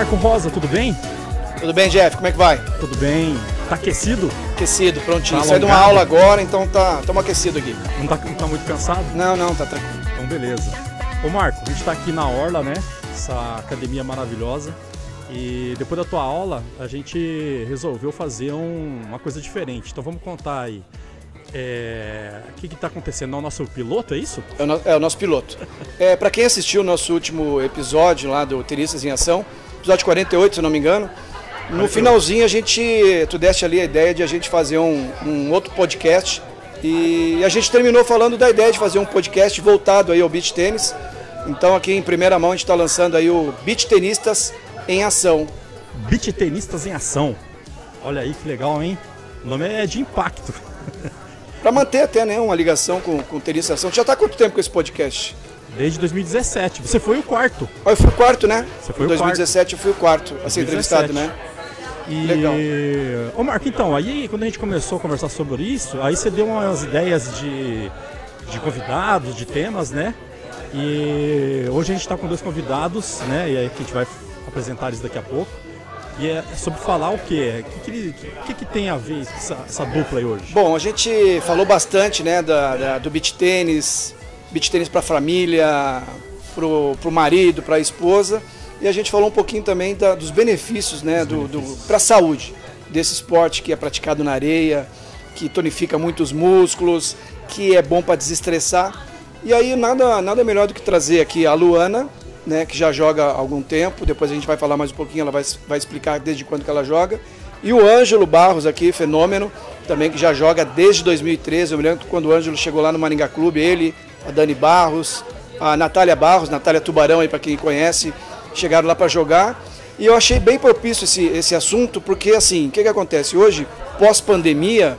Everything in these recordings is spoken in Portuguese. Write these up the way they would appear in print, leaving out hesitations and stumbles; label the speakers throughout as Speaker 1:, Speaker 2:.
Speaker 1: Marco Rosa, tudo bem?
Speaker 2: Tudo bem, Jeff? Como é que vai?
Speaker 1: Tudo bem. Tá aquecido?
Speaker 2: Aquecido, prontinho.
Speaker 1: Tá
Speaker 2: Saí de uma aula agora, então estamos aquecidos aqui.
Speaker 1: Não tá muito cansado?
Speaker 2: Não, tá tranquilo.
Speaker 1: Então beleza. Ô Marco, a gente tá aqui na Orla, né? Essa academia maravilhosa. E depois da tua aula, a gente resolveu fazer uma coisa diferente. Então vamos contar aí. O que está acontecendo? É o nosso piloto, é isso?
Speaker 2: É o nosso piloto. Para quem assistiu o nosso último episódio lá do Tenistas em Ação, episódio 48, se eu não me engano, no finalzinho tu deste ali a ideia de a gente fazer um outro podcast e a gente terminou falando da ideia de fazer um podcast voltado aí ao beach tênis. Então aqui em primeira mão a gente está lançando aí o Beach Tenistas em Ação.
Speaker 1: Beach Tenistas em Ação. Olha aí que legal, hein? O nome é de impacto.
Speaker 2: Para manter até, né, uma ligação com o Tenista em Ação. Já está há quanto tempo com esse podcast?
Speaker 1: Desde 2017. Você foi o quarto.
Speaker 2: Eu fui o quarto, né?
Speaker 1: Você foi
Speaker 2: em 2017 eu fui o quarto a ser entrevistado, né?
Speaker 1: Legal. Ô Marco, então, aí quando a gente começou a conversar sobre isso, aí você deu umas ideias de convidados, de temas, né? E hoje a gente está com 2 convidados, né? E aí que a gente vai apresentar eles daqui a pouco. E é sobre falar o quê? O que tem a ver essa dupla aí hoje?
Speaker 2: Bom, a gente falou bastante, né, do beach tênis para a família, pro marido, para a esposa. E a gente falou um pouquinho também dos benefícios, né, para a saúde desse esporte que é praticado na areia, que tonifica muito os músculos, que é bom para desestressar. E aí nada melhor do que trazer aqui a Luana, né, que já joga há algum tempo, depois a gente vai falar mais um pouquinho, ela vai explicar desde quando que ela joga. E o Ângelo Barros aqui, fenômeno, também que já joga desde 2013, eu me lembro quando o Ângelo chegou lá no Maringá Clube, ele, a Dani Barros, a Natália Barros, Natália Tubarão aí para quem conhece, chegaram lá para jogar. E eu achei bem propício esse assunto, porque assim, o que acontece? Hoje, pós-pandemia,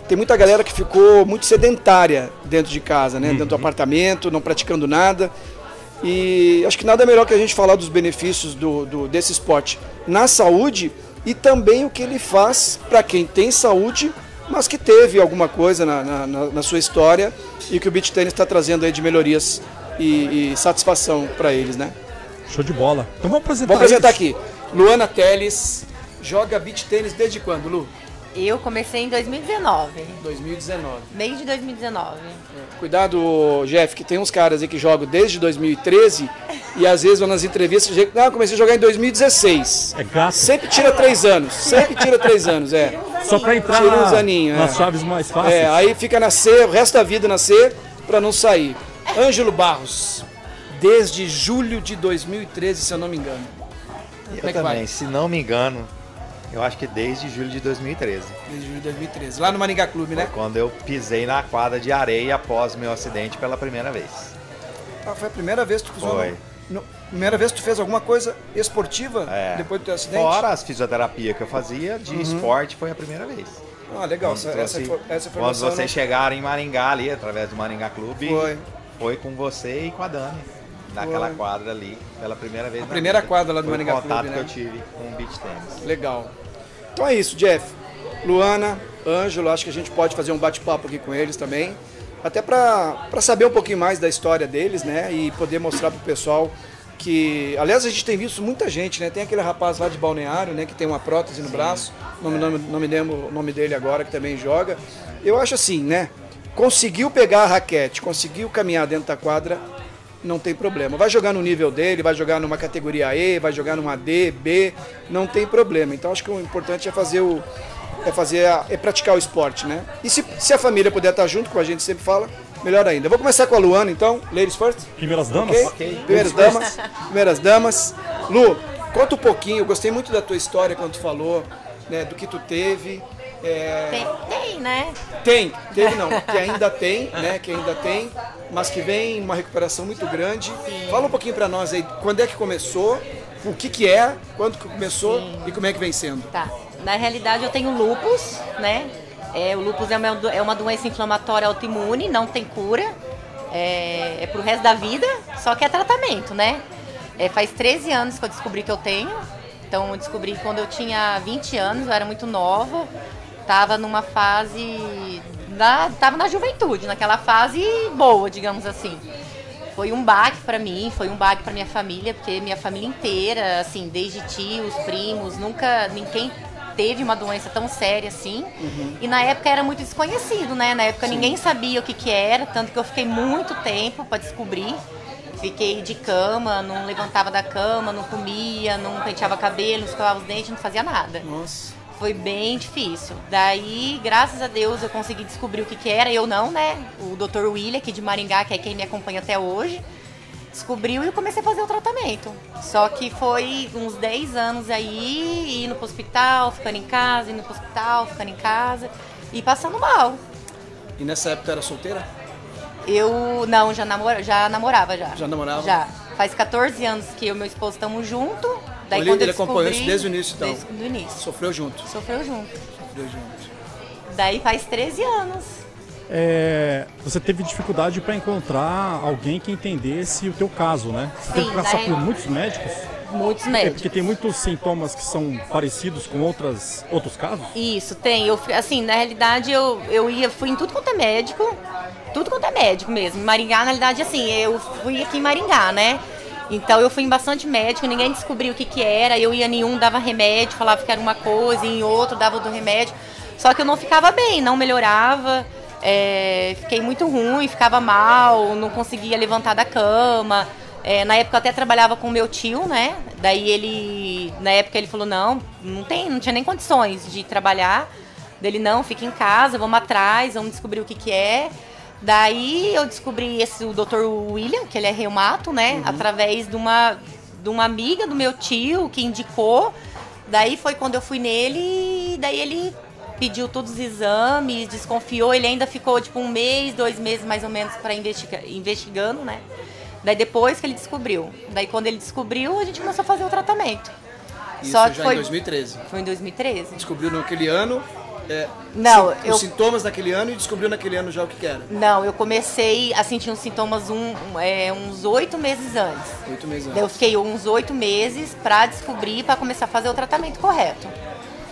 Speaker 2: tem muita galera que ficou muito sedentária dentro de casa, né, dentro do apartamento, não praticando nada. E acho que nada melhor que a gente falar dos benefícios desse esporte na saúde e também o que ele faz para quem tem saúde, mas que teve alguma coisa na sua história e que o beach tênis está trazendo aí de melhorias e satisfação para eles, né?
Speaker 1: Show de bola. Então vamos apresentar.
Speaker 2: Vamos apresentar aqui. Luana Teles joga beach tênis desde quando, Lu?
Speaker 3: Eu comecei em 2019.
Speaker 2: 2019.
Speaker 3: Meio de 2019.
Speaker 2: Cuidado, Jeff, que tem uns caras aí que jogam desde 2013 e às vezes vão nas entrevistas e eu comecei a jogar em 2016.
Speaker 1: É gato.
Speaker 2: Sempre tira 3 anos.
Speaker 1: Só pra entrar nas chaves mais fáceis.
Speaker 2: Aí fica na C, o resto da vida na C, pra não sair. Ângelo Barros, desde julho de 2013, se eu não me engano.
Speaker 4: Eu também, se não me engano, eu acho que desde julho de 2013.
Speaker 2: Desde julho de 2013, lá no Maringá Clube, né?
Speaker 4: Foi quando eu pisei na quadra de areia após meu acidente pela primeira vez.
Speaker 2: Foi a primeira vez que tu pisou?
Speaker 4: Foi.
Speaker 2: Primeira vez que tu fez alguma coisa esportiva depois do teu acidente?
Speaker 4: Fora as fisioterapia que eu fazia, de esporte foi a primeira vez.
Speaker 2: Ah, legal. Essa foi
Speaker 4: quando vocês chegaram em Maringá ali, através do Maringá Clube, foi com você e com a Dani. Naquela quadra ali, pela primeira vez.
Speaker 2: A primeira quadra lá do Maringá Clube,
Speaker 4: né? O contato
Speaker 2: que
Speaker 4: eu tive com o beach tênis.
Speaker 2: Legal. Então é isso, Jeff. Luana, Ângelo, acho que a gente pode fazer um bate-papo aqui com eles também. Até para saber um pouquinho mais da história deles, né? E poder mostrar pro pessoal que... Aliás, a gente tem visto muita gente, né? Tem aquele rapaz lá de Balneário, né? Que tem uma prótese no braço. Não me lembro o nome dele agora, que também joga. Eu acho assim, né? Conseguiu pegar a raquete, conseguiu caminhar dentro da quadra, não tem problema. Vai jogar no nível dele, vai jogar numa categoria E, vai jogar numa D, B, não tem problema. Então acho que o importante é praticar o esporte, né? E se a família puder estar junto, como a gente sempre fala, melhor ainda. Vou começar com a Luana, então. Ladies first?
Speaker 1: Primeiras damas?
Speaker 2: Okay. Primeiras damas. Lu, conta um pouquinho, eu gostei muito da tua história quando tu falou, né, do que tu teve.
Speaker 3: Tem, né?
Speaker 2: Teve não, que ainda tem, mas que vem uma recuperação muito grande. Sim. Fala um pouquinho pra nós aí, quando é que começou, o que é, quando que começou e como é que vem sendo.
Speaker 3: Tá, na realidade eu tenho lúpus, né? O lúpus é uma doença inflamatória autoimune, não tem cura, é pro resto da vida, só que é tratamento, né? Faz 13 anos que eu descobri que eu tenho, então eu descobri quando eu tinha 20 anos, eu era muito nova. Tava numa fase, tava na juventude, naquela fase boa, digamos assim. Foi um baque pra mim, foi um baque pra minha família, porque minha família inteira, assim, desde tios, primos, nunca ninguém teve uma doença tão séria assim. E na época era muito desconhecido, né? Na época ninguém sabia o que era, tanto que eu fiquei muito tempo pra descobrir. Fiquei de cama, não levantava da cama, não comia, não penteava cabelo, não escovava os dentes, não fazia nada.
Speaker 2: Nossa.
Speaker 3: Foi bem difícil. Daí, graças a Deus, eu consegui descobrir o que era. Eu não, né? O Dr. William, aqui de Maringá, que é quem me acompanha até hoje, descobriu e eu comecei a fazer o tratamento. Só que foi uns 10 anos aí, indo pro hospital, ficando em casa, indo pro hospital, ficando em casa e passando mal.
Speaker 2: E nessa época era solteira?
Speaker 3: Eu, não, já namorava já.
Speaker 2: Já namorava?
Speaker 3: Já. Faz 14 anos que eu e meu esposo estamos juntos. Daí,
Speaker 2: Ele,
Speaker 3: quando eu
Speaker 2: acompanhou isso desde o início, então?
Speaker 3: Desde o início.
Speaker 2: Sofreu junto?
Speaker 3: Sofreu junto.
Speaker 2: Sofreu junto.
Speaker 3: Daí faz 13 anos.
Speaker 1: Você teve dificuldade para encontrar alguém que entendesse o teu caso, né? Você teve que passar por muitos médicos?
Speaker 3: Muitos médicos.
Speaker 1: Porque tem muitos sintomas que são parecidos com outros casos?
Speaker 3: Isso, tem. Assim, na realidade, fui em tudo quanto é médico mesmo. Em Maringá, na realidade, assim, eu fui aqui em Maringá, né? Então eu fui em bastante médico, ninguém descobriu o que era. Eu ia em um, dava remédio, falava que era uma coisa, e em outro dava do remédio. Só que eu não ficava bem, não melhorava. Fiquei muito ruim, ficava mal, não conseguia levantar da cama. Na época eu até trabalhava com o meu tio, né? Daí na época ele falou, não tinha nem condições de trabalhar. Dele, não, fica em casa, vamos atrás, vamos descobrir o que é. Daí eu descobri o Dr. William, que ele é reumato, né? Através de uma amiga do meu tio que indicou. Daí foi quando eu fui nele e daí ele pediu todos os exames, desconfiou. Ele ainda ficou tipo 1 mês, 2 meses mais ou menos para investigando, né? Daí depois que ele descobriu. Daí quando ele descobriu, a gente começou a fazer o tratamento.
Speaker 2: Isso
Speaker 3: Só
Speaker 2: já
Speaker 3: foi
Speaker 2: em 2013?
Speaker 3: Foi em 2013.
Speaker 2: Descobriu naquele ano... os sintomas daquele ano e descobriu naquele ano já o que era?
Speaker 3: Não, eu comecei a sentir uns sintomas uns 8 meses antes.
Speaker 2: 8 meses antes.
Speaker 3: Daí eu fiquei uns 8 meses pra descobrir, pra começar a fazer o tratamento correto.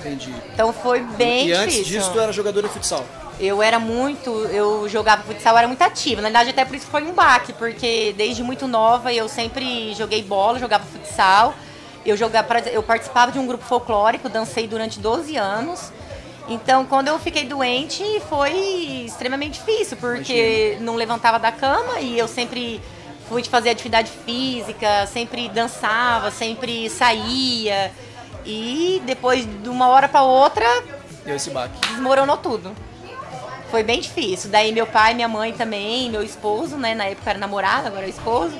Speaker 2: Entendi.
Speaker 3: Então foi bem difícil.
Speaker 2: E antes disso tu era jogadora de futsal?
Speaker 3: Eu jogava futsal, eu era muito ativa. Na verdade, até por isso foi um baque, porque desde muito nova eu sempre joguei bola, jogava futsal. Eu participava de um grupo folclórico, dancei durante 12 anos. Então, quando eu fiquei doente, foi extremamente difícil, porque não levantava da cama e eu sempre fui de fazer atividade física, sempre dançava, sempre saía. E depois, de uma hora para outra,
Speaker 2: deu esse baque.
Speaker 3: Desmoronou tudo. Foi bem difícil. Daí meu pai, minha mãe também, meu esposo, né? Na época era namorado, agora é esposo.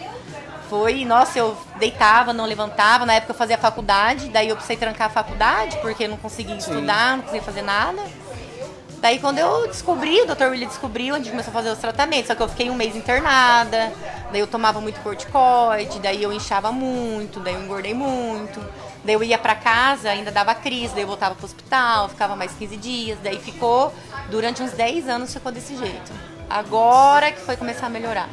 Speaker 3: Nossa, eu deitava, não levantava. Na época eu fazia faculdade, daí eu precisei trancar a faculdade, porque eu não conseguia estudar, não conseguia fazer nada. Daí quando eu descobri, o Dr. William descobriu, a gente começou a fazer os tratamentos. Só que eu fiquei 1 mês internada, daí eu tomava muito corticoide, daí eu inchava muito, daí eu engordei muito. Daí eu ia pra casa, ainda dava crise, daí eu voltava pro hospital, ficava mais 15 dias. Daí ficou, durante uns 10 anos ficou desse jeito. Agora que foi começar a melhorar.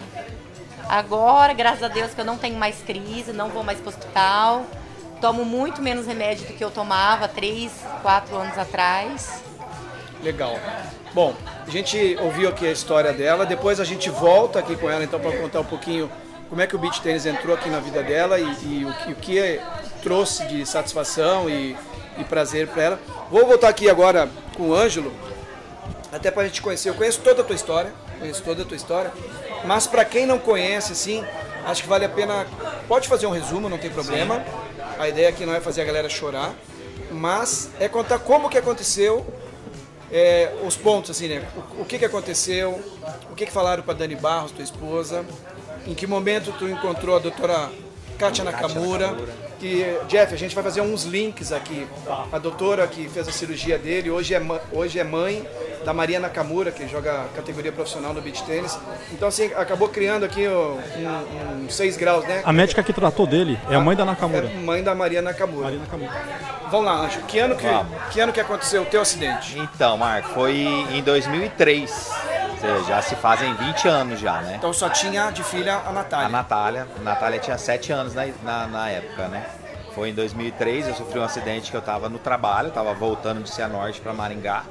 Speaker 3: Agora, graças a Deus, que eu não tenho mais crise, não vou mais pro hospital. Tomo muito menos remédio do que eu tomava 3, 4 anos atrás.
Speaker 2: Legal. Bom, a gente ouviu aqui a história dela, depois a gente volta aqui com ela então para contar um pouquinho como é que o beach tennis entrou aqui na vida dela e o que trouxe de satisfação e prazer para ela. Vou voltar aqui agora com o Ângelo, até para a gente conhecer. Eu conheço toda a tua história, mas para quem não conhece, assim, acho que vale a pena. Pode fazer um resumo, não tem problema. Sim. A ideia aqui não é fazer a galera chorar, mas é contar como que aconteceu, os pontos, assim, né? O que aconteceu, o que falaram para Dani Barros, tua esposa, em que momento tu encontrou a doutora Kátia Nakamura. Que, Jeff, a gente vai fazer uns links aqui. A doutora que fez a cirurgia dele, hoje é mãe da Maria Nakamura, que joga categoria profissional no beach tênis. Então, assim, acabou criando aqui um 6 graus, né?
Speaker 1: A médica que tratou dele é a mãe da Nakamura.
Speaker 2: É mãe da Maria Nakamura. Vamos lá, Anjo. Que ano que aconteceu o teu acidente?
Speaker 4: Então, Marco, foi em 2003. Ou seja, já se fazem 20 anos já, né?
Speaker 2: Então só tinha de filha a Natália.
Speaker 4: A Natália tinha 7 anos na época, né? Foi em 2003, eu sofri um acidente que eu estava no trabalho, estava voltando de Cianorte para Maringá.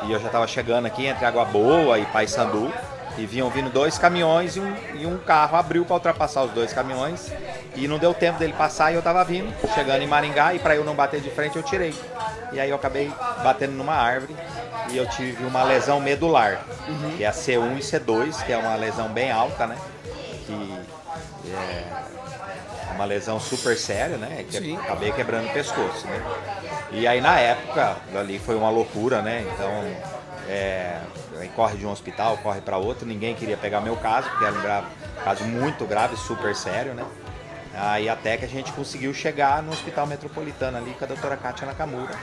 Speaker 4: E eu já estava chegando aqui entre Água Boa e Paissandu. e vinham vindo 2 caminhões e um carro abriu para ultrapassar os 2 caminhões e não deu tempo dele passar e eu tava vindo, chegando em Maringá, e para eu não bater de frente eu tirei. E aí eu acabei batendo numa árvore e eu tive uma lesão medular, que é a C1 e C2, que é uma lesão bem alta, né? Que é uma lesão super séria, né? Que acabei quebrando o pescoço, né? E aí na época, ali foi uma loucura, né? Então, aí corre de um hospital, corre para outro, ninguém queria pegar meu caso, porque era um caso muito grave, super sério, né? Aí até que a gente conseguiu chegar no Hospital Metropolitano ali com a doutora Kátia Nakamura.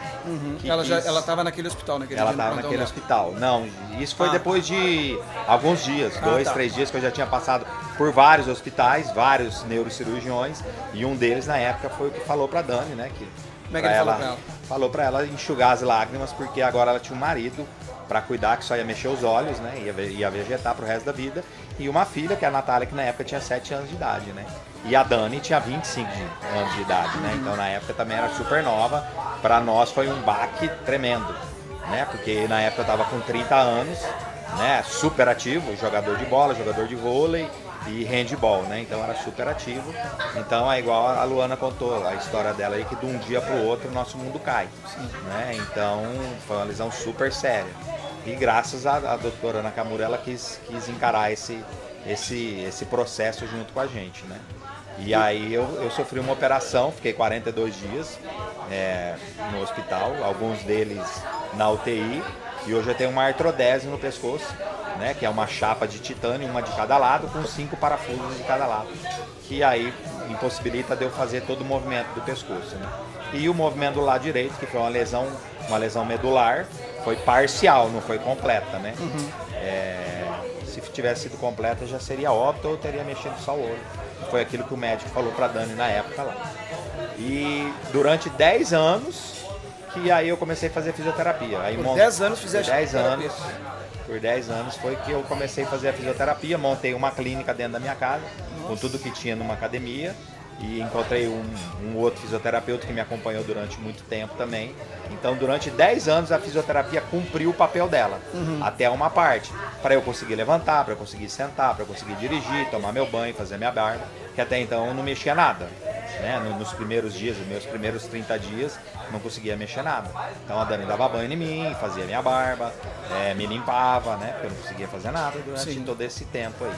Speaker 2: Ela estava naquele hospital, naquele
Speaker 4: Ela estava naquele hospital. Não, isso foi depois de alguns dias, 2, 3 dias que eu já tinha passado por vários hospitais, vários neurocirurgiões, e um deles na época foi o que falou pra Dani, né?
Speaker 2: Como é que ele falou pra ela?
Speaker 4: Falou pra ela enxugar as lágrimas, porque agora ela tinha um marido para cuidar, que só ia mexer os olhos, né? Ia vegetar pro resto da vida. E uma filha, que é a Natália, que na época tinha 7 anos de idade, né? E a Dani tinha 25 anos de idade, né? Então na época também era super nova. Para nós foi um baque tremendo, né? Porque na época eu tava com 30 anos, né? Super ativo, jogador de bola, jogador de vôlei e handball, né? Então era super ativo. Então é igual a Luana contou a história dela aí, que de um dia pro outro o nosso mundo cai, né? Então foi uma lesão super séria. E graças à doutora Nakamura, ela quis encarar esse processo junto com a gente, né? E aí eu sofri uma operação, fiquei 42 dias no hospital, alguns deles na UTI, e hoje eu tenho uma artrodese no pescoço, né? Que é uma chapa de titânio, uma de cada lado, com 5 parafusos de cada lado, que aí impossibilita de eu fazer todo o movimento do pescoço, né? E o movimento do lado direito, que foi uma lesão medular, foi parcial, não foi completa, né? Se tivesse sido completa já seria óbito ou teria mexido só o olho. Foi aquilo que o médico falou pra Dani na época lá. E durante 10 anos, que aí eu comecei a fazer fisioterapia. Aí,
Speaker 2: por 10 anos fizeste fisioterapia?
Speaker 4: Por 10 anos foi que eu comecei a fazer a fisioterapia, montei uma clínica dentro da minha casa, com tudo que tinha numa academia. E encontrei um outro fisioterapeuta que me acompanhou durante muito tempo também. Então, durante 10 anos, a fisioterapia cumpriu o papel dela, até uma parte. Para eu conseguir levantar, para eu conseguir sentar, para eu conseguir dirigir, tomar meu banho, fazer minha barba, que até então eu não mexia nada, né? Nos primeiros dias, nos meus primeiros 30 dias, não conseguia mexer nada. Então a Dani dava banho em mim, fazia minha barba, me limpava, né? Porque eu não conseguia fazer nada durante todo esse tempo aí.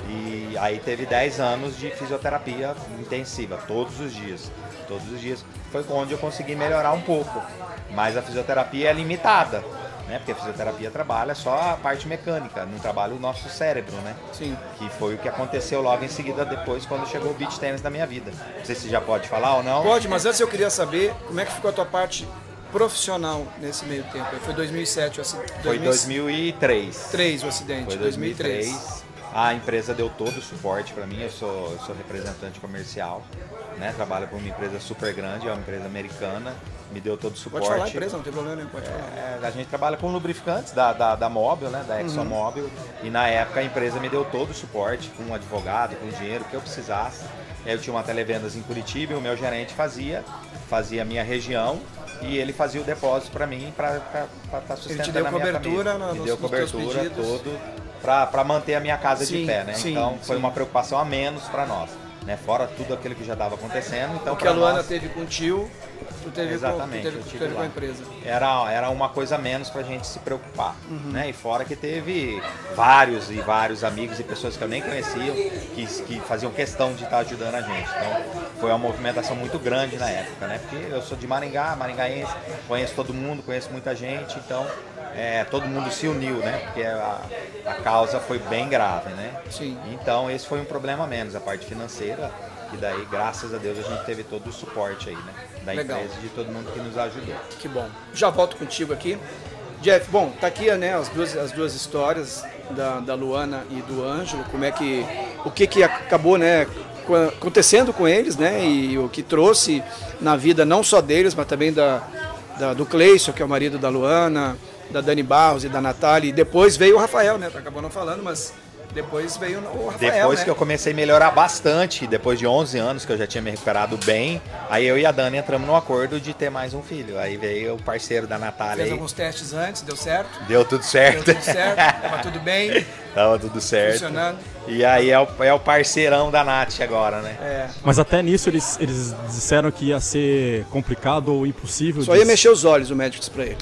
Speaker 4: E aí teve 10 anos de fisioterapia intensiva, todos os dias. Todos os dias foi onde eu consegui melhorar um pouco. Mas a fisioterapia é limitada, né? Porque a fisioterapia trabalha só a parte mecânica, não trabalha o nosso cérebro, né?
Speaker 2: Sim.
Speaker 4: Que foi o que aconteceu logo em seguida, depois, quando chegou o beach tennis na minha vida. Não sei se já pode falar ou não.
Speaker 2: Pode, mas antes eu queria saber como é que ficou a tua parte profissional nesse meio tempo. Foi 2007 o acidente?
Speaker 4: Foi 2003.
Speaker 2: 3 o acidente.
Speaker 4: Foi 2003. A empresa deu todo o suporte para mim, eu sou representante comercial, né? Trabalho para uma empresa super grande, é uma empresa americana, me deu todo o suporte.
Speaker 2: Pode falar empresa, não tem problema nenhum, pode falar.
Speaker 4: A gente trabalha com lubrificantes da Mobil, né? Da ExxonMobil, e na época a empresa me deu todo o suporte, com um advogado, com o dinheiro que eu precisasse. Eu tinha uma televendas em Curitiba e o meu gerente fazia a minha região, e ele fazia o depósito para mim, para estar sustentando a minha família. Me deu cobertura todo para manter a minha casa de pé, né? Então foi uma preocupação a menos para nós, né? Fora tudo aquilo que já estava acontecendo. Então,
Speaker 2: o que a Luana teve com o tio, tu teve com a empresa.
Speaker 4: Era uma coisa a menos para a gente se preocupar, né? E fora que teve vários amigos e pessoas que eu nem conhecia que faziam questão de estar ajudando a gente. Então foi uma movimentação muito grande na época, né? Porque eu sou de Maringá, maringaense, conheço todo mundo, conheço muita gente, então todo mundo se uniu, né? Porque a causa foi bem grave, né?
Speaker 2: Sim.
Speaker 4: Então esse foi um problema a menos, a parte financeira, e daí, graças a Deus, a gente teve todo o suporte aí, né? Da empresa e de todo mundo que nos ajudou.
Speaker 2: Que bom. Já volto contigo aqui. Jeff, bom, tá aqui, né, as duas histórias da Luana e do Ângelo, o que acabou, né, acontecendo com eles, né? E o que trouxe na vida não só deles, mas também do Cleison, que é o marido da Luana, da Dani Barros e da Natália, e depois veio o Rafael, né? Acabou não falando, mas Depois veio o Rafael,
Speaker 4: Depois
Speaker 2: né?
Speaker 4: que eu comecei a melhorar bastante, depois de 11 anos que eu já tinha me recuperado bem, aí eu e a Dani entramos num acordo de ter mais um filho. Aí veio o parceiro da Natália.
Speaker 2: Fez
Speaker 4: aí.
Speaker 2: alguns testes antes, deu certo?
Speaker 4: Deu tudo certo.
Speaker 2: Deu tudo certo, tava tudo bem,
Speaker 4: Tava tudo certo.
Speaker 2: funcionando.
Speaker 4: E aí é o parceirão da Nath agora, né?
Speaker 2: É.
Speaker 1: Mas até nisso eles disseram que ia ser complicado ou impossível.
Speaker 2: Só ia mexer os olhos, o médico disse pra ele.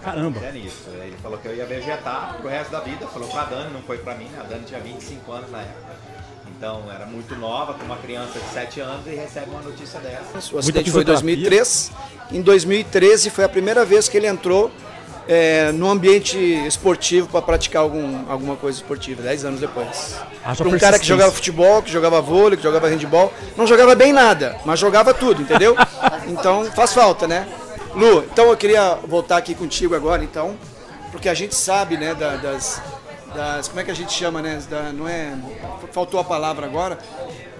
Speaker 1: Caramba.
Speaker 4: É nisso. Ele falou que eu ia vegetar pro resto da vida. Falou pra Dani, não foi pra mim. A Dani tinha 25 anos na época. Então era muito nova, com uma criança de 7 anos e recebe uma notícia dessa.
Speaker 2: O acidente foi em 2003. Em 2013 foi a primeira vez que ele entrou no ambiente esportivo para praticar alguma coisa esportiva, 10 anos depois. Para um cara que jogava futebol, que jogava vôlei, que jogava handebol, não jogava bem nada, mas jogava tudo, entendeu? Então faz falta, né? Lu, então eu queria voltar aqui contigo agora, então, porque a gente sabe, né, das como é que a gente chama, né? Não é, faltou a palavra agora,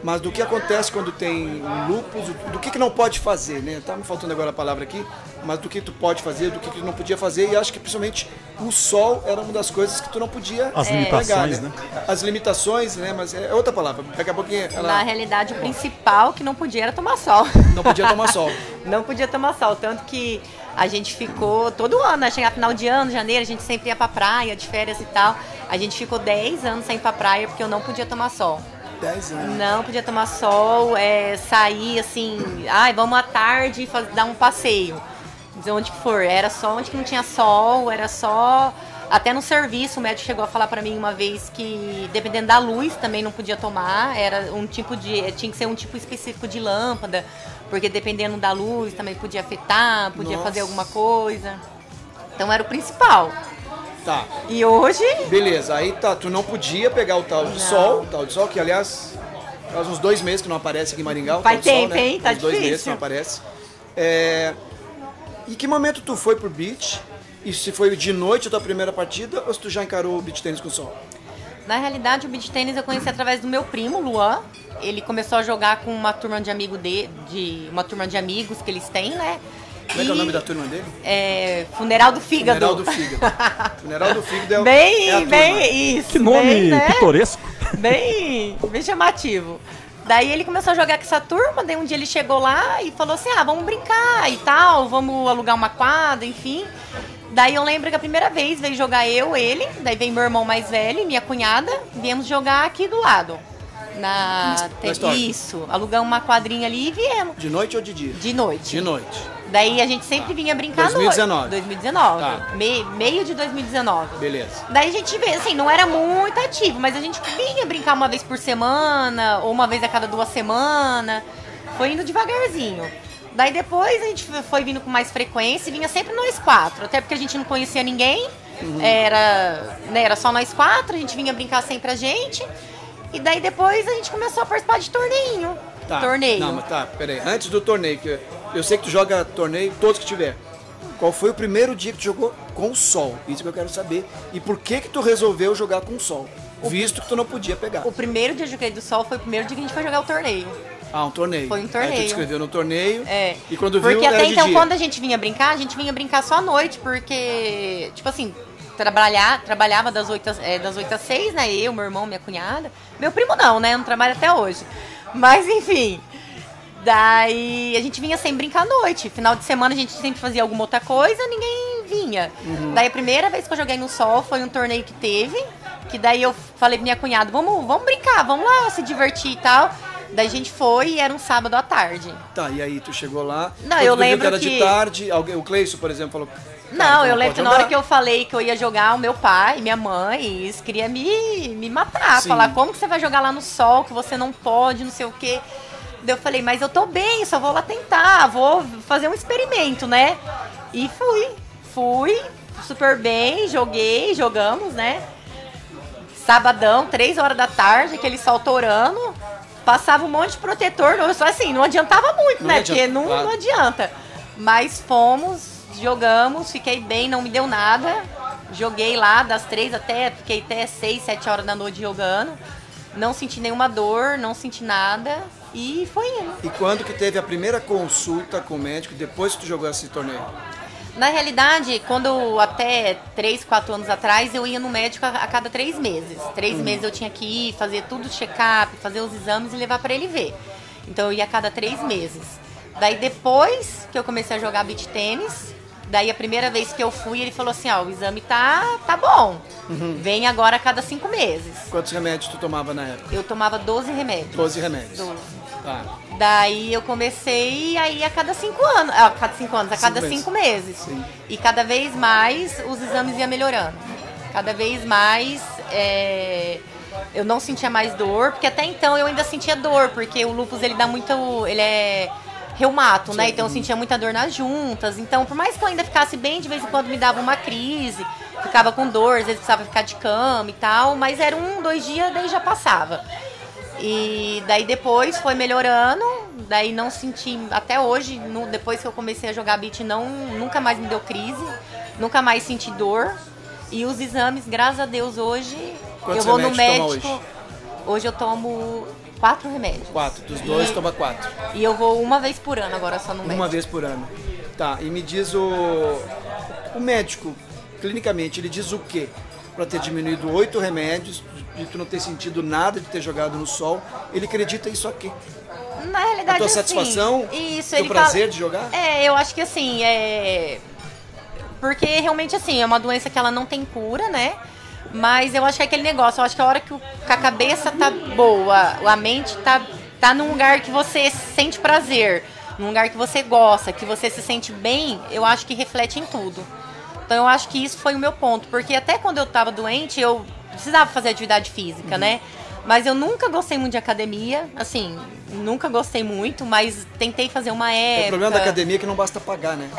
Speaker 2: mas do que acontece quando tem um lúpus, do que não pode fazer, né? Tá me faltando agora a palavra aqui, mas do que tu pode fazer, do que tu não podia fazer, e acho que principalmente o sol era uma das coisas que tu não podia
Speaker 1: As limitações,
Speaker 2: né? As limitações, né? Mas é outra palavra, daqui a pouquinho ela...
Speaker 3: Na realidade, o principal que não podia era tomar sol.
Speaker 2: Não podia tomar sol.
Speaker 3: Não podia tomar sol, tanto que a gente ficou todo ano, né? Chegar final de ano, janeiro, a gente sempre ia pra praia, de férias e tal. A gente ficou 10 anos sem ir pra praia porque eu não podia tomar sol.
Speaker 2: 10 anos.
Speaker 3: Não podia tomar sol, sair assim, vamos à tarde dar um passeio. Dizer onde que for, era só onde que não tinha sol, era só... Até no serviço, o médico chegou a falar pra mim uma vez que, dependendo da luz, também não podia tomar, era um tipo de... Tinha que ser um tipo específico de lâmpada, porque dependendo da luz também podia afetar, podia fazer alguma coisa. Então era o principal.
Speaker 2: Tá.
Speaker 3: E hoje...
Speaker 2: Beleza, aí tá, tu não podia pegar o tal de sol, que aliás faz uns 2 meses que não aparece aqui em Maringá.
Speaker 3: Faz tempo,
Speaker 2: sol, né?
Speaker 3: hein? Tá
Speaker 2: uns 2
Speaker 3: difícil.
Speaker 2: meses que não aparece. E que momento tu foi pro beach? E se foi de noite a tua primeira partida ou se tu já encarou o beach tênis com sol?
Speaker 3: Na realidade, o beach tênis eu conheci através do meu primo, Luan. Ele começou a jogar com uma turma de uma turma de amigos que eles têm, né?
Speaker 2: Como é que é o nome da turma dele?
Speaker 3: Funeral do Fígado.
Speaker 2: Funeral do Fígado. Funeral do Fígado é a turma.
Speaker 3: Bem, isso.
Speaker 1: Que nome pitoresco.
Speaker 3: Bem chamativo. Daí ele começou a jogar com essa turma, daí um dia ele chegou lá e falou assim, vamos brincar e tal, vamos alugar uma quadra, enfim. Daí eu lembro que a primeira vez veio jogar ele, daí veio meu irmão mais velho e minha cunhada, viemos jogar aqui do lado. Isso, alugamos uma quadrinha ali e viemos.
Speaker 2: De noite ou de dia?
Speaker 3: De noite.
Speaker 2: De noite.
Speaker 3: Daí a gente sempre vinha brincar
Speaker 2: 2019.
Speaker 3: 2019.
Speaker 2: Tá.
Speaker 3: Meio de 2019.
Speaker 2: Beleza.
Speaker 3: Daí a gente vê, assim, não era muito ativo, mas a gente vinha brincar uma vez por semana, ou uma vez a cada 2 semanas. Foi indo devagarzinho. Daí depois a gente foi vindo com mais frequência e vinha sempre nós 4, até porque a gente não conhecia ninguém. Era só nós 4, a gente vinha brincar sempre a gente. E daí depois a gente começou a participar de torneio.
Speaker 2: Tá.
Speaker 3: Torneio.
Speaker 2: Não, mas tá, peraí. Antes do torneio, que eu sei que tu joga torneio todos que tiver. Qual foi o primeiro dia que tu jogou com o sol? Isso que eu quero saber. E por que que tu resolveu jogar com o sol? Visto que tu não podia pegar.
Speaker 3: O primeiro dia que eu joguei do sol foi o primeiro dia que a gente foi jogar o torneio.
Speaker 2: Um torneio.
Speaker 3: Foi um torneio.
Speaker 2: Aí tu te inscreveu no torneio.
Speaker 3: E
Speaker 2: quando
Speaker 3: porque
Speaker 2: viu,
Speaker 3: até
Speaker 2: era de
Speaker 3: então,
Speaker 2: dia.
Speaker 3: quando a gente vinha brincar só à noite, porque, tipo assim, trabalhava das 8 às 6, né? Eu, meu irmão, minha cunhada. Meu primo não, né? Não trabalha até hoje. Mas, enfim. Daí a gente vinha sempre brincar à noite. Final de semana a gente sempre fazia alguma outra coisa, ninguém vinha. Daí a primeira vez que eu joguei no sol foi um torneio que teve. Que daí eu falei pra minha cunhada, vamos brincar, vamos lá se divertir e tal. Daí a gente foi e era um sábado à tarde.
Speaker 2: Tá, e aí tu chegou lá.
Speaker 3: Não, eu lembro
Speaker 2: que era de tarde. O Cleison, por exemplo, falou...
Speaker 3: Não, eu lembro que na hora que eu falei que eu ia jogar, o meu pai e minha mãe, eles queriam me matar.
Speaker 2: Sim.
Speaker 3: Falar, como que você vai jogar lá no sol, que você não pode, não sei o quê. Daí eu falei, mas eu tô bem, só vou lá tentar, vou fazer um experimento, né? E fui super bem, jogamos, né? Sabadão, 3 horas da tarde, aquele sol torando, passava um monte de protetor, só assim, não adiantava muito, né? Porque não adianta. Mas jogamos, fiquei bem, não me deu nada. Joguei lá das 3 fiquei até 6, 7 horas da noite jogando. Não senti nenhuma dor, não senti nada e foi indo.
Speaker 2: E quando que teve a primeira consulta com o médico depois que tu jogou esse torneio?
Speaker 3: Na realidade, quando até 3, 4 anos atrás, eu ia no médico a cada 3 meses. 3 meses eu tinha que ir, fazer tudo check-up, fazer os exames e levar para ele ver. Então eu ia a cada 3 meses. Daí depois que eu comecei a jogar beach tênis, daí a primeira vez que eu fui, ele falou assim, ó, o exame tá bom. Vem agora a cada 5 meses.
Speaker 2: Quantos remédios tu tomava na época?
Speaker 3: Eu tomava 12 remédios.
Speaker 2: 12 remédios.
Speaker 3: 12.
Speaker 2: Tá.
Speaker 3: Daí eu comecei aí a cada 5 anos, a cada 5 meses.
Speaker 2: Sim.
Speaker 3: E cada vez mais os exames iam melhorando. Cada vez mais eu não sentia mais dor, porque até então eu ainda sentia dor, porque o lúpus ele é reumato, né? Então eu sentia muita dor nas juntas. Então, por mais que eu ainda ficasse bem, de vez em quando me dava uma crise, ficava com dor, às vezes precisava ficar de cama e tal, mas era 1, 2 dias, daí já passava. E daí depois foi melhorando, daí não senti, até hoje, depois que eu comecei a jogar beach, nunca mais me deu crise, nunca mais senti dor. E os exames, graças a Deus, hoje
Speaker 2: Quantos
Speaker 3: eu vou no
Speaker 2: remédios
Speaker 3: médico.
Speaker 2: toma
Speaker 3: Hoje eu tomo 4 remédios.
Speaker 2: 4, dos 2 toma 4.
Speaker 3: E eu vou uma vez por ano agora só no médico.
Speaker 2: Uma vez por ano. Tá, e me diz o médico, clinicamente, ele diz o quê? Para ter diminuído 8 remédios, de tu não ter sentido nada de ter jogado no sol, ele acredita isso aqui.
Speaker 3: Na realidade,
Speaker 2: A tua
Speaker 3: assim,
Speaker 2: satisfação,
Speaker 3: isso,
Speaker 2: teu
Speaker 3: ele
Speaker 2: prazer
Speaker 3: fala,
Speaker 2: de jogar?
Speaker 3: eu acho que assim, porque realmente assim, é uma doença que ela não tem cura, né? Mas eu acho que é aquele negócio, eu acho que a hora que a cabeça tá boa, a mente tá num lugar que você sente prazer, num lugar que você gosta, que você se sente bem, eu acho que reflete em tudo. Então eu acho que isso foi o meu ponto, porque até quando eu tava doente, eu precisava fazer atividade física, né? Mas eu nunca gostei muito de academia, assim, nunca gostei muito, mas tentei fazer uma época.
Speaker 2: O problema da academia é que não basta pagar, né?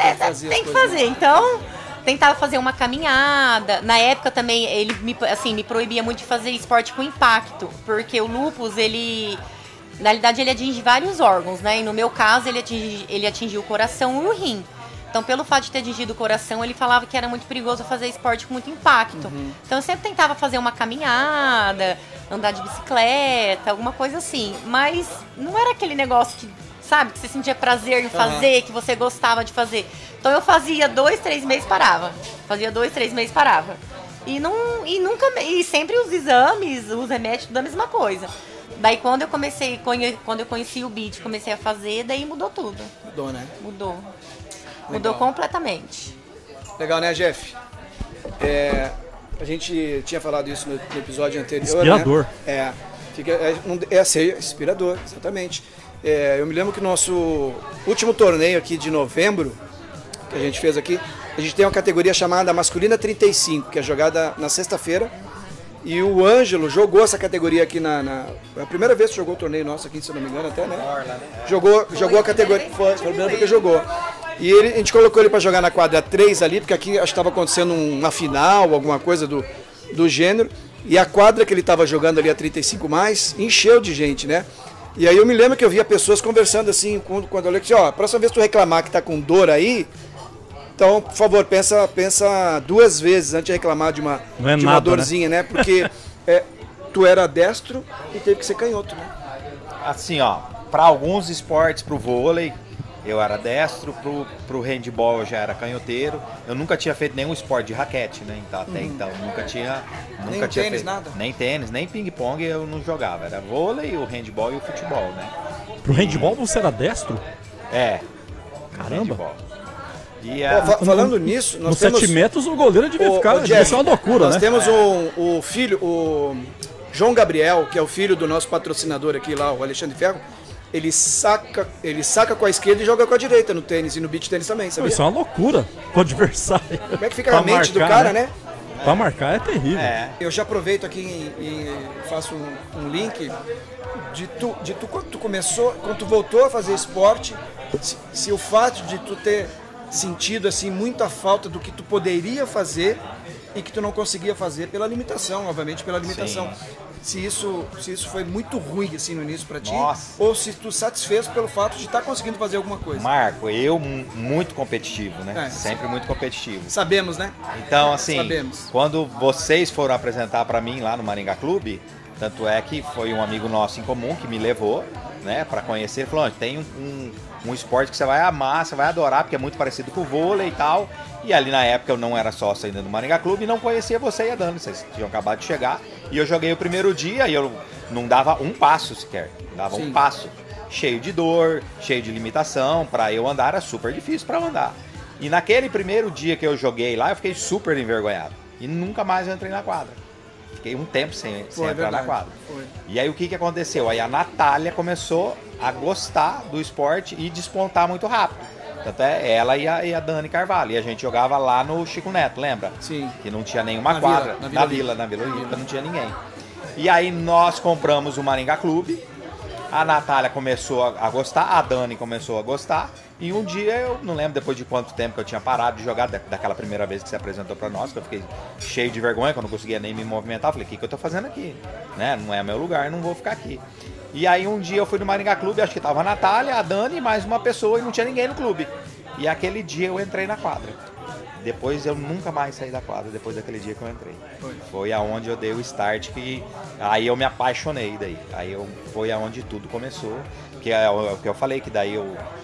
Speaker 3: Tem que fazer, então tentava fazer uma caminhada. Na época também ele me proibia muito de fazer esporte com impacto, porque o lúpus, na realidade ele atinge vários órgãos, né? E no meu caso ele atingiu o coração e o rim. Então, pelo fato de ter atingido o coração, ele falava que era muito perigoso fazer esporte com muito impacto. Então, eu sempre tentava fazer uma caminhada, andar de bicicleta, alguma coisa assim. Mas não era aquele negócio que, sabe, que você sentia prazer em fazer, que você gostava de fazer. Então, eu fazia 2, 3 meses, parava. E sempre os exames, os remédios, tudo a mesma coisa. Daí, quando eu conheci o beach, comecei a fazer, daí mudou tudo.
Speaker 2: Mudou, né?
Speaker 3: Mudou
Speaker 2: Legal.
Speaker 3: completamente.
Speaker 2: Legal, né, Jeff? A gente tinha falado isso no episódio anterior.
Speaker 1: Inspirador.
Speaker 2: Né? Inspirador, exatamente. Eu me lembro que o nosso último torneio aqui de novembro, que a gente fez aqui, a gente tem uma categoria chamada Masculina 35, que é jogada na sexta-feira. E o Ângelo jogou essa categoria aqui a primeira vez que jogou o torneio nosso aqui, se eu não me engano, até, né? Jogou a categoria. Foi a primeira vez que jogou. E a gente colocou ele para jogar na quadra 3 ali, porque aqui acho que estava acontecendo uma final, alguma coisa do gênero. E a quadra que ele estava jogando ali a 35 mais, encheu de gente, né? E aí eu me lembro que eu via pessoas conversando assim, quando eu olhei assim, ó, próxima vez que tu reclamar que tá com dor aí, então, por favor, pensa 2 vezes antes de reclamar de uma dorzinha, né? Porque tu era destro e teve que ser canhoto, né?
Speaker 4: Assim, ó, para alguns esportes, pro vôlei, eu era destro, pro handball eu já era canhoteiro. Eu nunca tinha feito nenhum esporte de raquete, né? Então, até então, nunca tinha
Speaker 2: nem tênis,
Speaker 4: feito
Speaker 2: nada?
Speaker 4: Nem tênis, nem ping-pong eu não jogava. Era vôlei, o handball e o futebol, né?
Speaker 1: Pro handball você era destro?
Speaker 4: Caramba! Handball. E
Speaker 2: falando nisso, nós
Speaker 1: nos
Speaker 2: temos...
Speaker 1: 7 metros o goleiro devia ficar... Devia ser uma loucura,
Speaker 2: nós
Speaker 1: né?
Speaker 2: temos o filho, o João Gabriel, que é o filho do nosso patrocinador aqui lá, o Alexandre Ferro. Ele saca com a esquerda e joga com a direita no tênis e no beach tênis também, sabia?
Speaker 1: Isso é uma loucura pro adversário.
Speaker 2: Como é que fica a mente do cara, né?
Speaker 1: Pra marcar é terrível.
Speaker 2: Eu já aproveito aqui e faço um link de tu quando tu começou, quando tu voltou a fazer esporte, se o fato de tu ter sentido assim muita falta do que tu poderia fazer e que tu não conseguia fazer pela limitação, obviamente pela limitação. Sim. Se isso foi muito ruim assim no início pra ti, ou se tu satisfez pelo fato de estar conseguindo fazer alguma coisa.
Speaker 4: Marco, eu muito competitivo, né? Sempre muito competitivo.
Speaker 2: Sabemos, né?
Speaker 4: Então, assim, quando vocês foram apresentar pra mim lá no Maringá Clube, tanto é que foi um amigo nosso em comum que me levou, né, pra conhecer, ele falou, tem um esporte que você vai amar, você vai adorar, porque é muito parecido com o vôlei e tal. E ali na época eu não era sócio ainda do Maringá Clube e não conhecia você e a Dani, vocês tinham acabado de chegar. E eu joguei o primeiro dia e eu não dava um passo sequer, dava um passo. Cheio de dor, cheio de limitação, pra eu andar era super difícil pra eu andar. E naquele primeiro dia que eu joguei lá, eu fiquei super envergonhado. E nunca mais eu entrei na quadra. Fiquei um tempo sem entrar na quadra. E aí o que aconteceu? Aí a Natália começou a gostar do esporte e despontar muito rápido. Tanto é ela e a Dani Carvalho. E a gente jogava lá no Chico Neto, lembra?
Speaker 2: Sim.
Speaker 4: Que não tinha nenhuma quadra. Na Vila Olímpica não tinha ninguém. E aí nós compramos o Maringá Clube. A Natália começou a gostar, a Dani começou a gostar. E um dia, eu não lembro depois de quanto tempo que eu tinha parado de jogar, daquela primeira vez que você apresentou pra nós, que eu fiquei cheio de vergonha, que eu não conseguia nem me movimentar. Eu falei, o que eu tô fazendo aqui? Né? Não é meu lugar, não vou ficar aqui. E aí um dia eu fui no Maringá Clube, acho que tava a Natália, a Dani e mais uma pessoa e não tinha ninguém no clube. E aquele dia eu entrei na quadra. Depois eu nunca mais saí da quadra, depois daquele dia que eu entrei. Foi aonde eu dei o start, que aí eu me apaixonei daí. Foi aonde tudo começou. Que é o que eu falei, que daí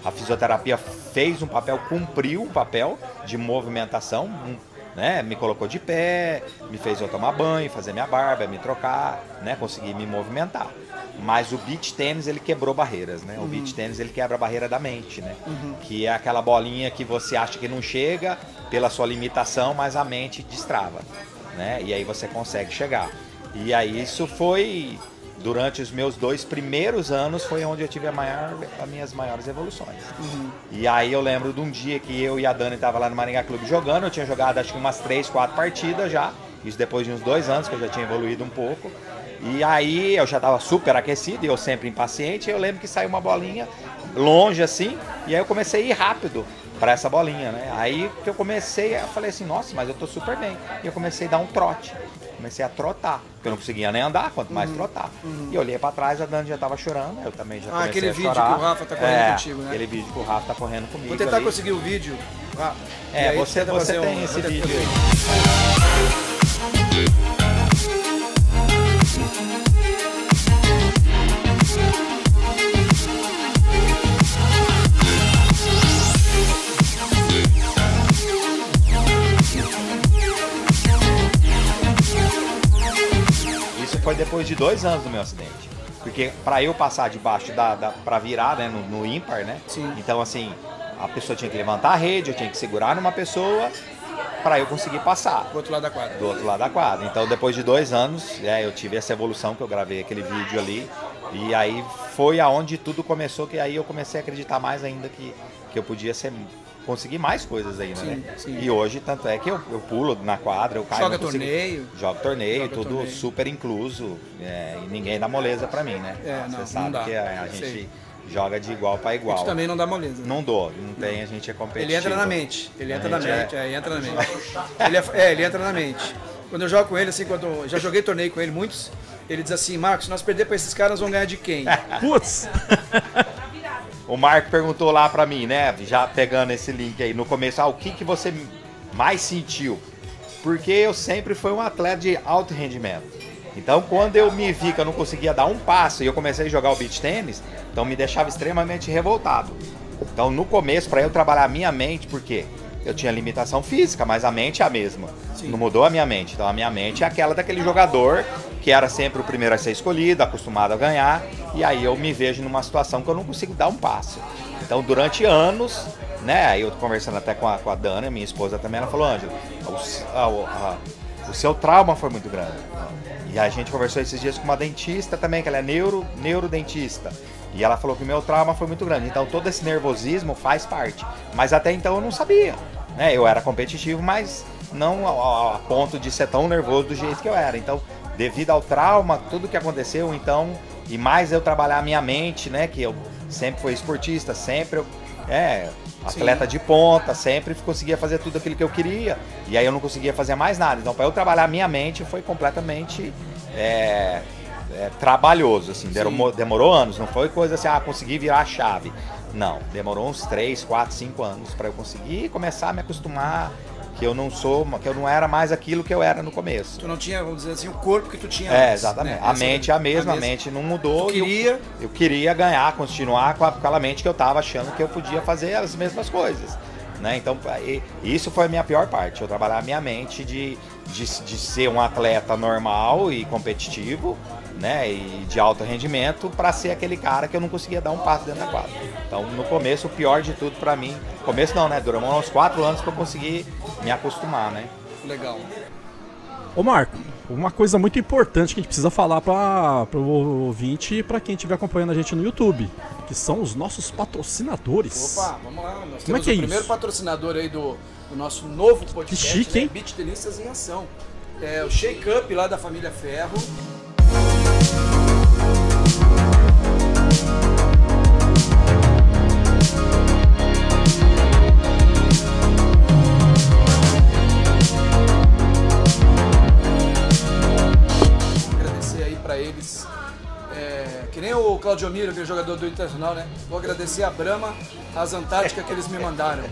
Speaker 4: a fisioterapia fez um papel, cumpriu um papel de movimentação, né? Me colocou de pé, me fez eu tomar banho, fazer minha barba, me trocar, né? Conseguir me movimentar. Mas o beach tênis, ele quebrou barreiras, né? O beach tênis, ele quebra a barreira da mente, né? Que é aquela bolinha que você acha que não chega pela sua limitação, mas a mente destrava, né? E aí você consegue chegar. E aí isso foi... Durante os meus 2 primeiros anos foi onde eu tive as minhas maiores evoluções. E aí eu lembro de um dia que eu e a Dani estavam lá no Maringá Clube jogando. Eu tinha jogado acho que umas 3, 4 partidas já. Isso depois de uns 2 anos que eu já tinha evoluído um pouco. E aí eu já estava super aquecido e eu sempre impaciente. E eu lembro que saiu uma bolinha longe assim. E aí eu comecei a ir rápido para essa bolinha, né? Aí que eu falei assim, nossa, mas eu tô super bem. E eu comecei a dar um trote. Comecei a trotar, porque eu não conseguia nem andar, quanto mais trotar. E eu olhei pra trás, a Dani já tava chorando, eu também já comecei
Speaker 2: aquele
Speaker 4: a
Speaker 2: vídeo
Speaker 4: chorar.
Speaker 2: que o Rafa tá correndo contigo, né?
Speaker 4: Aquele vídeo que o Rafa tá correndo comigo.
Speaker 2: Vou tentar conseguir o vídeo.
Speaker 4: Você tem esse vídeo aí. Foi depois de 2 anos do meu acidente. Porque para eu passar debaixo para virar, né, no ímpar, né?
Speaker 2: Sim.
Speaker 4: Então assim, a pessoa tinha que levantar a rede, eu tinha que segurar numa pessoa para eu conseguir passar.
Speaker 2: Do outro lado da quadra.
Speaker 4: Do outro lado da quadra. Então depois de 2 anos, eu tive essa evolução que eu gravei aquele vídeo ali. E aí foi aonde tudo começou, que aí eu comecei a acreditar mais ainda que eu podia conseguir mais coisas ainda, né?
Speaker 2: Sim.
Speaker 4: E hoje, tanto é que eu pulo na quadra, eu caio...
Speaker 2: Joga torneio,
Speaker 4: tudo torneio. Super incluso, e ninguém dá moleza pra mim, né? Você sabe
Speaker 2: não
Speaker 4: que a gente joga de igual pra igual.
Speaker 2: A gente também não dá moleza. Né?
Speaker 4: Não dou, não tem, a gente é competitivo.
Speaker 2: Ele entra na mente, ele entra na mente. Ele entra na mente. Quando eu jogo com ele, assim, já joguei torneio com ele, muitos, ele diz assim, Marcos, se nós perder pra esses caras, nós vamos ganhar de quem?
Speaker 1: Putz!
Speaker 4: O Marco perguntou lá pra mim, né, já pegando esse link aí, no começo, o que você mais sentiu? Porque eu sempre fui um atleta de alto rendimento. Então, quando eu me vi que eu não conseguia dar um passo e eu comecei a jogar o beach tênis, então me deixava extremamente revoltado. Então, no começo, para eu trabalhar a minha mente, porque eu tinha limitação física, mas a mente é a mesma. Sim. Não mudou a minha mente. Então, a minha mente é aquela daquele jogador que era sempre o primeiro a ser escolhido, acostumado a ganhar, e aí eu me vejo numa situação que eu não consigo dar um passo. Então, durante anos, né, aí eu tô conversando até com a Dana, minha esposa também, ela falou, Ângelo, o seu trauma foi muito grande. E a gente conversou esses dias com uma dentista também, que ela é neurodentista, e ela falou que o meu trauma foi muito grande. Então, todo esse nervosismo faz parte. Mas até então eu não sabia, né, eu era competitivo, mas não a ponto de ser tão nervoso do jeito que eu era. Então, devido ao trauma, tudo que aconteceu, então, e mais eu trabalhar a minha mente, né, que eu sempre fui esportista, sempre atleta de ponta, sempre conseguia fazer tudo aquilo que eu queria, e aí eu não conseguia fazer mais nada. Então, para eu trabalhar a minha mente foi completamente trabalhoso, assim, demorou anos, não foi coisa assim, consegui virar a chave. Não, demorou uns 3, 4, 5 anos para eu conseguir começar a me acostumar que eu não era mais aquilo que eu era no começo.
Speaker 2: Tu não tinha, vamos dizer assim, o corpo que tu tinha
Speaker 4: antes.
Speaker 2: Antes,
Speaker 4: exatamente.
Speaker 2: Né?
Speaker 4: A mente é a mesma, a mente não mudou. Eu queria ganhar, continuar com aquela mente que eu tava achando que eu podia fazer as mesmas coisas. Né? Então, isso foi a minha pior parte. Eu trabalhar a minha mente de ser um atleta normal e competitivo, né? E de alto rendimento, para ser aquele cara que eu não conseguia dar um passo dentro da quadra. Então, no começo, o pior de tudo para mim... Começo não, né? Durou uns 4 anos que eu consegui me acostumar, né?
Speaker 2: Legal.
Speaker 1: Ô Marco, uma coisa muito importante que a gente precisa falar para o ouvinte e para quem estiver acompanhando a gente no YouTube, que são os nossos patrocinadores.
Speaker 2: Opa, vamos lá. Nós
Speaker 1: Como
Speaker 2: temos
Speaker 1: é
Speaker 2: o primeiro patrocinador aí do nosso novo podcast,
Speaker 1: que chique, hein?
Speaker 2: Beach Tenistas em Ação. É o Shake Up lá da família Ferro. Eles, que nem o Claudio Miro, aquele jogador do Internacional, né? Vou agradecer a Brahma, as Antárticas que eles me mandaram.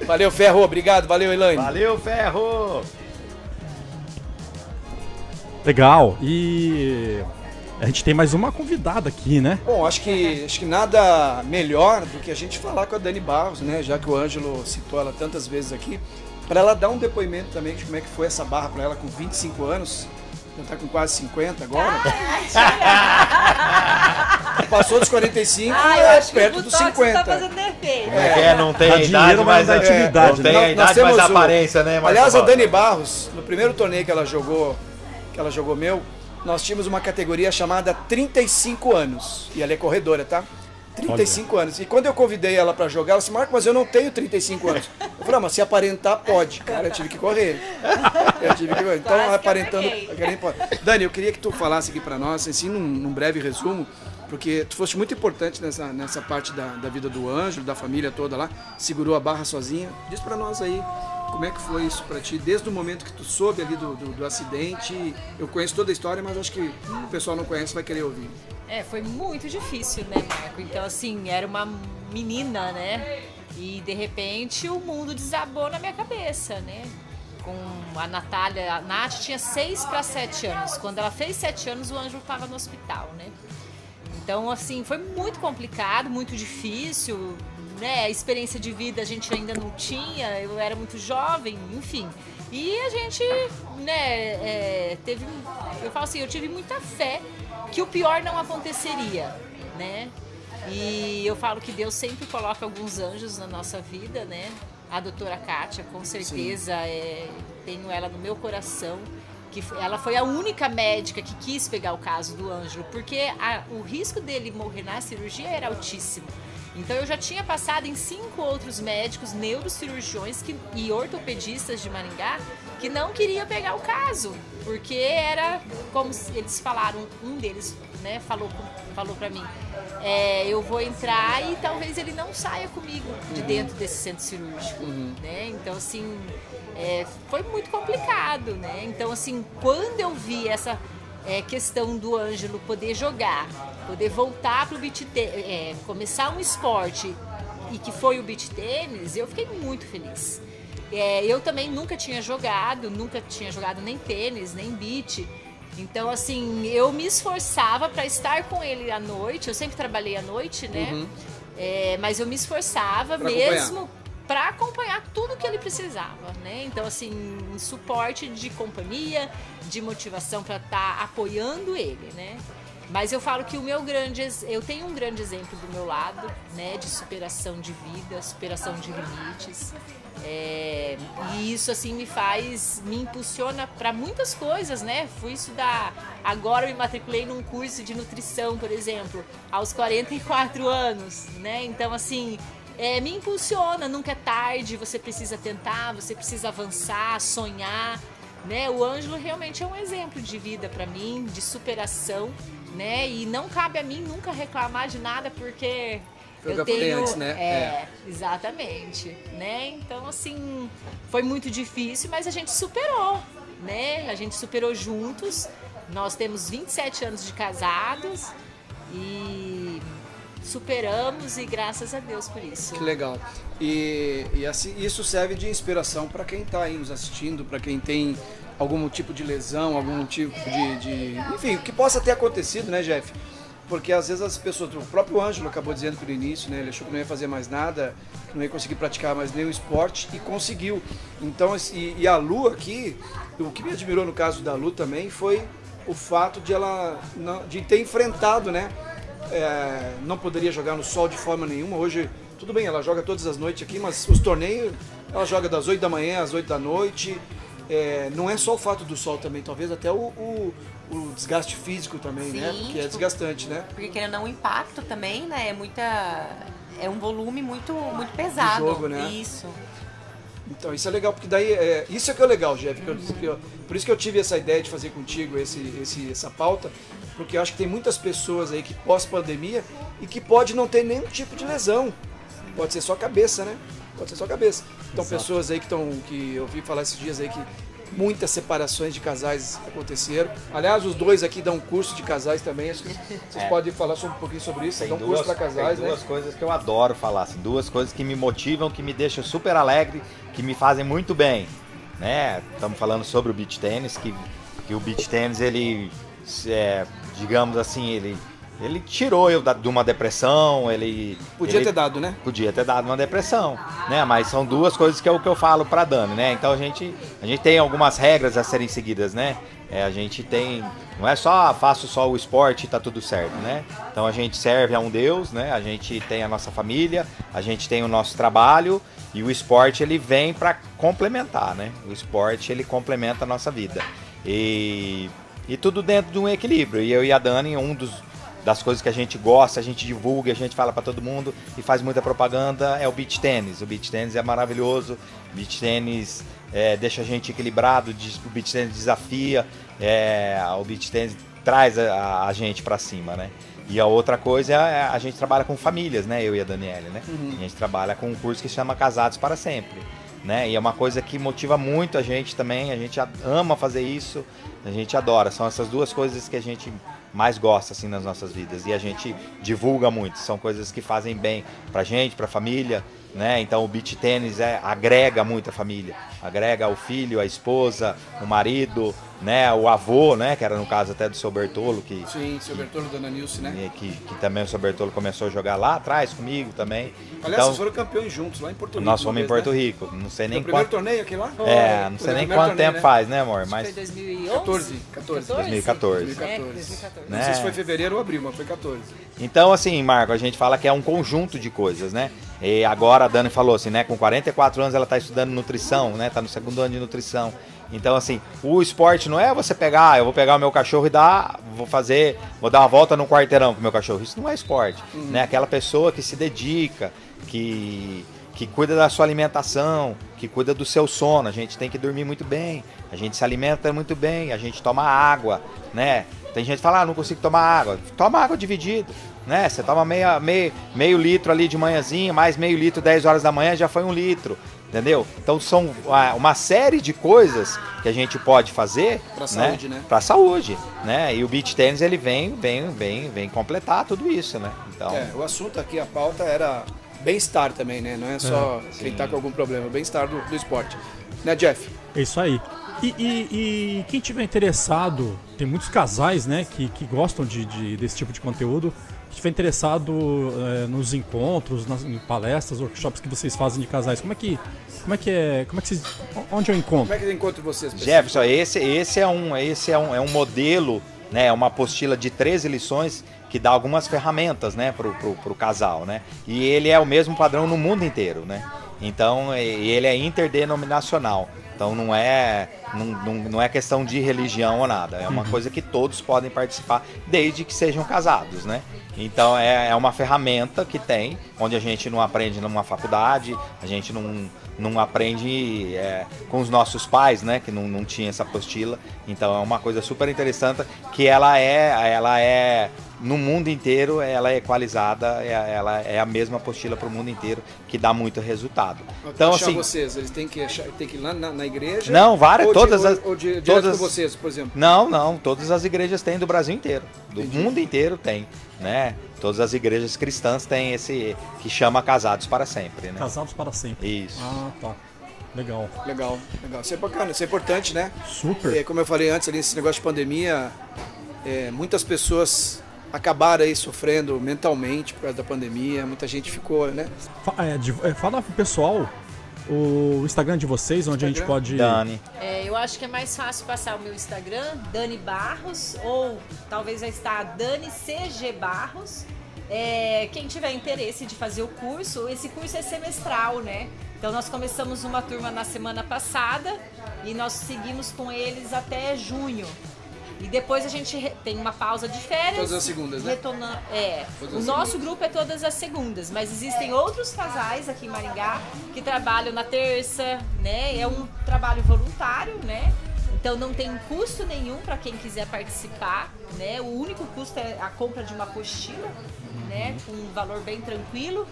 Speaker 2: Valeu, Ferro, obrigado, valeu, Elaine.
Speaker 4: Valeu, Ferro!
Speaker 1: Legal, e a gente tem mais uma convidada aqui, né?
Speaker 2: Bom, acho que nada melhor do que a gente falar com a Dani Barros, né? Já que o Ângelo citou ela tantas vezes aqui. Para ela dar um depoimento também de como é que foi essa barra para ela com 25 anos. Já tá com quase 50 agora. Passou dos 45 perto dos 50.
Speaker 3: Tá fazendo defeito.
Speaker 4: Não tem a idade, mas
Speaker 1: a intimidade.
Speaker 4: Não tem a idade, mas a aparência, né?
Speaker 2: Aliás, a Dani Barros, no primeiro torneio que ela jogou meu, nós tínhamos uma categoria chamada 35 anos. E ela é corredora, tá? 35 anos. E quando eu convidei ela pra jogar, ela disse, Marco, mas eu não tenho 35 anos. Eu falei, mas se aparentar, pode. Cara, eu tive que correr. Então, aparentando... Dani, eu queria que tu falasse aqui pra nós, assim, num breve resumo, porque tu foste muito importante nessa parte da vida do Ângelo, da família toda lá, segurou a barra sozinha. Diz pra nós aí, como é que foi isso pra ti, desde o momento que tu soube ali do acidente. Eu conheço toda a história, mas acho que o pessoal não conhece, vai querer ouvir.
Speaker 5: Foi muito difícil, né, Marco? Então, assim, era uma menina, né? E, de repente, o mundo desabou na minha cabeça, né? Com a Natália, a Nath tinha 6 para 7 anos. Quando ela fez 7 anos, o Ângelo estava no hospital, né? Então, assim, foi muito complicado, muito difícil, né? A experiência de vida a gente ainda não tinha, eu era muito jovem, enfim. E a gente, né, eu falo assim, eu tive muita fé que o pior não aconteceria, né? E eu falo que Deus sempre coloca alguns anjos na nossa vida, né? A doutora Kátia, com certeza, tenho ela no meu coração, que ela foi a única médica que quis pegar o caso do Ângelo, porque o risco dele morrer na cirurgia era altíssimo. Então eu já tinha passado em 5 outros médicos, neurocirurgiões e ortopedistas de Maringá que não queriam pegar o caso, porque era como eles falaram, um deles, né, falou para mim, eu vou entrar e talvez ele não saia comigo de dentro desse centro cirúrgico, né? Então assim, foi muito complicado, né? Então assim, quando eu vi essa questão do Ângelo poder jogar, poder voltar para o beach tênis, começar um esporte e que foi o beach tênis, eu fiquei muito feliz. Eu também nunca tinha jogado nem tênis, nem beach. Então, assim, eu me esforçava para estar com ele à noite. Eu sempre trabalhei à noite, né? Mas eu me esforçava mesmo para acompanhar tudo que ele precisava, né? Então, assim, suporte de companhia, de motivação para estar apoiando ele, né? Mas eu falo que eu tenho um grande exemplo do meu lado, né? De superação de vida, superação de limites. E isso, assim, me impulsiona para muitas coisas, né? Fui estudar, agora eu me matriculei num curso de nutrição, por exemplo, aos 44 anos, né? Então, assim, me impulsiona, nunca é tarde, você precisa tentar, você precisa avançar, sonhar, né? O Ângelo realmente é um exemplo de vida para mim, de superação, né? E não cabe a mim nunca reclamar de nada, porque eu tenho antes, né? Exatamente, né? Então, assim, foi muito difícil, mas a gente superou, né? A gente superou juntos. Nós temos 27 anos de casados e superamos e graças a Deus por isso.
Speaker 2: Que legal. E assim, isso serve de inspiração para quem está aí nos assistindo, para quem tem algum tipo de lesão, algum tipo enfim, o que possa ter acontecido, né, Jeff? Porque às vezes as pessoas, o próprio Ângelo acabou dizendo que no início, né, ele achou que não ia fazer mais nada, que não ia conseguir praticar mais nenhum esporte e conseguiu. Então, e a Lu aqui, o que me admirou no caso da Lu também foi o fato de ela de ter enfrentado, né? Não poderia jogar no sol de forma nenhuma. Hoje, tudo bem, ela joga todas as noites aqui, mas os torneios ela joga das 8 da manhã às 8 da noite. Não é só o fato do sol também, talvez até o desgaste físico também,
Speaker 3: Sim,
Speaker 2: né? Porque é desgastante, né?
Speaker 3: Porque querendo ou não, o impacto também, né? É um volume muito pesado.
Speaker 2: De jogo, né?
Speaker 3: Isso.
Speaker 2: Então, isso é legal, porque daí, isso é que é legal, Jeff. Por isso que eu tive essa ideia de fazer contigo essa pauta, porque eu acho que tem muitas pessoas aí que pós-pandemia e que pode não ter nenhum tipo de lesão. Pode ser só a cabeça, né? Pode ser só a cabeça. Então,
Speaker 1: Exato.
Speaker 2: pessoas aí que eu ouvi falar esses dias aí que muitas separações de casais aconteceram. Aliás, os dois aqui dão curso de casais também. Acho que vocês podem falar um pouquinho sobre isso. Dão curso para casais,
Speaker 4: tem
Speaker 2: né?
Speaker 4: duas coisas que eu adoro falar, assim, duas coisas que me motivam, que me deixam super alegre, que me fazem muito bem, né? Estamos falando sobre o beach tênis, que o beach tênis, ele, digamos assim, ele tirou eu de uma depressão,
Speaker 2: Podia ter dado, né?
Speaker 4: Podia ter dado uma depressão, né? Mas são duas coisas que é o que eu falo pra Dani, né? Então a gente tem algumas regras a serem seguidas, né? A gente tem, não é só faço só o esporte e tá tudo certo, né? Então a gente serve a um Deus, né? A gente tem a nossa família, a gente tem o nosso trabalho e o esporte ele vem pra complementar, né? O esporte ele complementa a nossa vida e tudo dentro de um equilíbrio. E eu e a Dani, das coisas que a gente gosta, a gente divulga, a gente fala para todo mundo e faz muita propaganda, é o beach tênis. O beach tênis é maravilhoso, o beach tênis deixa a gente equilibrado, o beach tênis desafia, o beach tênis traz a gente para cima, né? E a outra coisa é a gente trabalha com famílias, né? Eu e a Daniela, né? A gente trabalha com um curso que se chama Casados para Sempre, né? E é uma coisa que motiva muito a gente também, a gente ama fazer isso, a gente adora. São essas duas coisas que a gente mais gosta assim nas nossas vidas e a gente divulga muito, são coisas que fazem bem pra gente, pra família, né? Então o beach tênis agrega muito a família, agrega o filho, a esposa, o marido, né? O avô, né? Que era no caso até do seu Bertolo,
Speaker 2: Sim, seu Bertolo, Dona Nilce, né?
Speaker 4: Que também o seu Bertolo começou a jogar lá atrás comigo também.
Speaker 2: Aliás,
Speaker 4: então,
Speaker 2: vocês foram campeões juntos lá em Porto Rico.
Speaker 4: nós fomos em Porto
Speaker 2: né?
Speaker 4: Rico, não sei nem
Speaker 2: O primeiro
Speaker 4: quanto.
Speaker 2: torneio aqui lá?
Speaker 4: Não sei nem quanto tempo faz, né, amor?
Speaker 5: Mas
Speaker 4: Mas
Speaker 5: foi 2011?
Speaker 2: 14.
Speaker 4: 2014.
Speaker 5: 2014.
Speaker 2: Não sei se foi fevereiro ou abril, mas foi 14.
Speaker 4: Então, assim, Marco, a gente fala que é um conjunto de coisas, né? E agora a Dani falou assim, né? Com 44 anos ela está estudando nutrição, né? Tá no 2º ano de nutrição. Então, assim, o esporte não é você pegar, eu vou pegar o meu cachorro e vou dar uma volta no quarteirão com o meu cachorro. Isso não é esporte, né? Aquela pessoa que se dedica, que cuida da sua alimentação, que cuida do seu sono. A gente tem que dormir muito bem, a gente se alimenta muito bem, a gente toma água, né? Tem gente que fala, não consigo tomar água. Toma água dividido, né? Você toma meio litro ali de manhãzinha, mais meio litro 10 horas da manhã, já foi 1 litro, entendeu? Então são uma série de coisas que a gente pode fazer
Speaker 2: pra saúde, né?
Speaker 4: Pra saúde, né? E o beach tênis ele vem completar tudo isso, né? Então,
Speaker 2: o assunto aqui, a pauta era bem-estar também, né? Não é só quem tá com algum problema, bem-estar do esporte. Né, Jeff?
Speaker 1: É isso aí. E quem tiver interessado, tem muitos casais, né, que gostam desse tipo de conteúdo, que tiver interessado nos encontros, em palestras, workshops que vocês fazem de casais, onde eu encontro?
Speaker 2: Como é que eu encontro vocês?
Speaker 4: Jefferson, esse é um modelo, né, uma apostila de 13 lições que dá algumas ferramentas, né, pro casal, né? E ele é o mesmo padrão no mundo inteiro, né? Então ele é interdenominacional. Então não é questão de religião ou nada. É uma coisa que todos podem participar, desde que sejam casados, né? Então é uma ferramenta que tem, onde a gente não aprende numa faculdade, a gente não aprende com os nossos pais, né? Que não tinha essa apostila. Então é uma coisa super interessante que ela é no mundo inteiro ela é equalizada, ela é a mesma apostila para o mundo inteiro, que dá muito resultado.
Speaker 2: Então, assim, vocês, eles têm que ir lá na igreja?
Speaker 4: Não, várias,
Speaker 2: ou direto com vocês, por exemplo?
Speaker 4: Não, todas as igrejas têm do Brasil inteiro, do mundo inteiro tem, né? Todas as igrejas cristãs têm esse que chama Casados para Sempre, né?
Speaker 1: Casados para Sempre.
Speaker 4: Isso.
Speaker 1: Ah, tá. Legal.
Speaker 2: Isso é bacana, isso é importante, né?
Speaker 1: Super.
Speaker 2: Como eu falei antes, ali, nesse negócio de pandemia, muitas pessoas acabaram aí sofrendo mentalmente por causa da pandemia, muita gente ficou, né?
Speaker 1: Fala pro pessoal o Instagram de vocês, onde a gente pode...
Speaker 4: Dani.
Speaker 5: Eu acho que é mais fácil passar o meu Instagram, Dani Barros, ou talvez vai estar Dani CG Barros. Quem tiver interesse de fazer o curso, esse curso é semestral, né? Então nós começamos uma turma na semana passada e nós seguimos com eles até junho. E depois a gente tem uma pausa de férias.
Speaker 2: Todas as segundas, né?
Speaker 5: O nosso grupo é todas as segundas, mas existem outros casais aqui em Maringá que trabalham na terça, né? É um trabalho voluntário, né? Então não tem custo nenhum para quem quiser participar, né? O único custo é a compra de uma apostila, né? Com um valor bem tranquilo.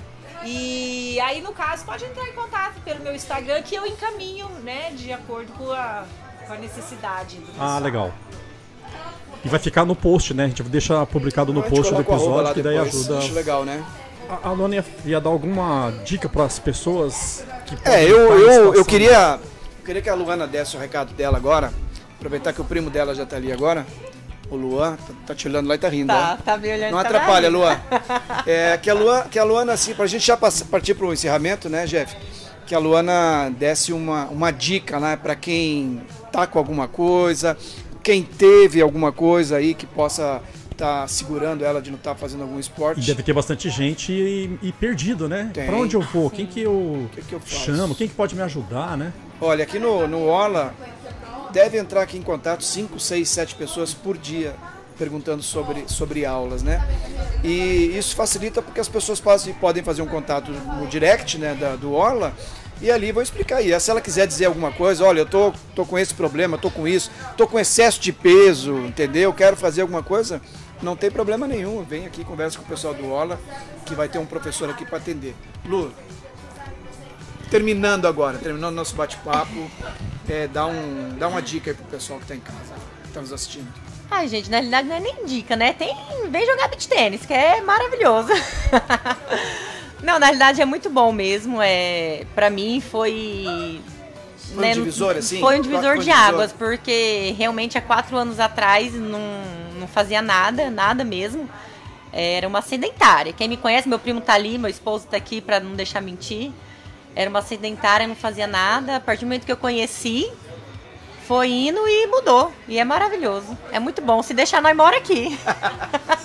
Speaker 5: E aí, no caso, pode entrar em contato pelo meu Instagram, que eu encaminho, né? De acordo com a necessidade do pessoal.
Speaker 1: Ah, legal. E vai ficar no post, né? A gente deixa publicado no post do episódio, que daí ajuda.
Speaker 2: Acho legal, né?
Speaker 1: A Luana ia dar alguma dica para as pessoas que
Speaker 2: eu queria que a Luana desse o recado dela agora. Aproveitar que o primo dela já tá ali agora. O Luan tá te olhando lá e tá rindo.
Speaker 3: Tá me olhando.
Speaker 2: Não atrapalha, Luan. Que a Luana, assim, pra gente já partir pro encerramento, né, Jeff? Que a Luana desse uma dica, né, pra quem tá com alguma coisa, quem teve alguma coisa aí que possa tá segurando ela de não estar fazendo algum esporte.
Speaker 1: E deve ter bastante gente e perdido, né?
Speaker 2: Tem.
Speaker 1: Pra onde eu vou? Quem que eu
Speaker 2: faço?
Speaker 1: chamo? Quem que pode me ajudar, né?
Speaker 2: Olha, aqui no Orla, deve entrar aqui em contato 5, 6, 7 pessoas por dia perguntando sobre aulas, né? E isso facilita porque as pessoas podem fazer um contato no direct, né, do Orla, e ali vão explicar. E se ela quiser dizer alguma coisa, olha, eu tô com esse problema, tô com isso, tô com excesso de peso, entendeu? Quero fazer alguma coisa, não tem problema nenhum. Vem aqui, conversa com o pessoal do Orla, que vai ter um professor aqui para atender. Lu, terminando nosso bate-papo, dá uma dica aí pro pessoal que tá em casa, que tá nos assistindo.
Speaker 3: Ai, gente, na realidade não é nem dica, né? Vem jogar beach tênis, que é maravilhoso. Não, na realidade é muito bom mesmo. Pra mim foi
Speaker 2: um divisor, assim?
Speaker 3: Foi um divisor de águas, porque realmente há 4 anos atrás não fazia nada mesmo. Era uma sedentária. Quem me conhece, meu primo tá ali, meu esposo tá aqui pra não deixar mentir. Era uma sedentária, não fazia nada. A partir do momento que eu conheci, foi indo e mudou. E é maravilhoso. É muito bom. Se deixar, nós mora aqui.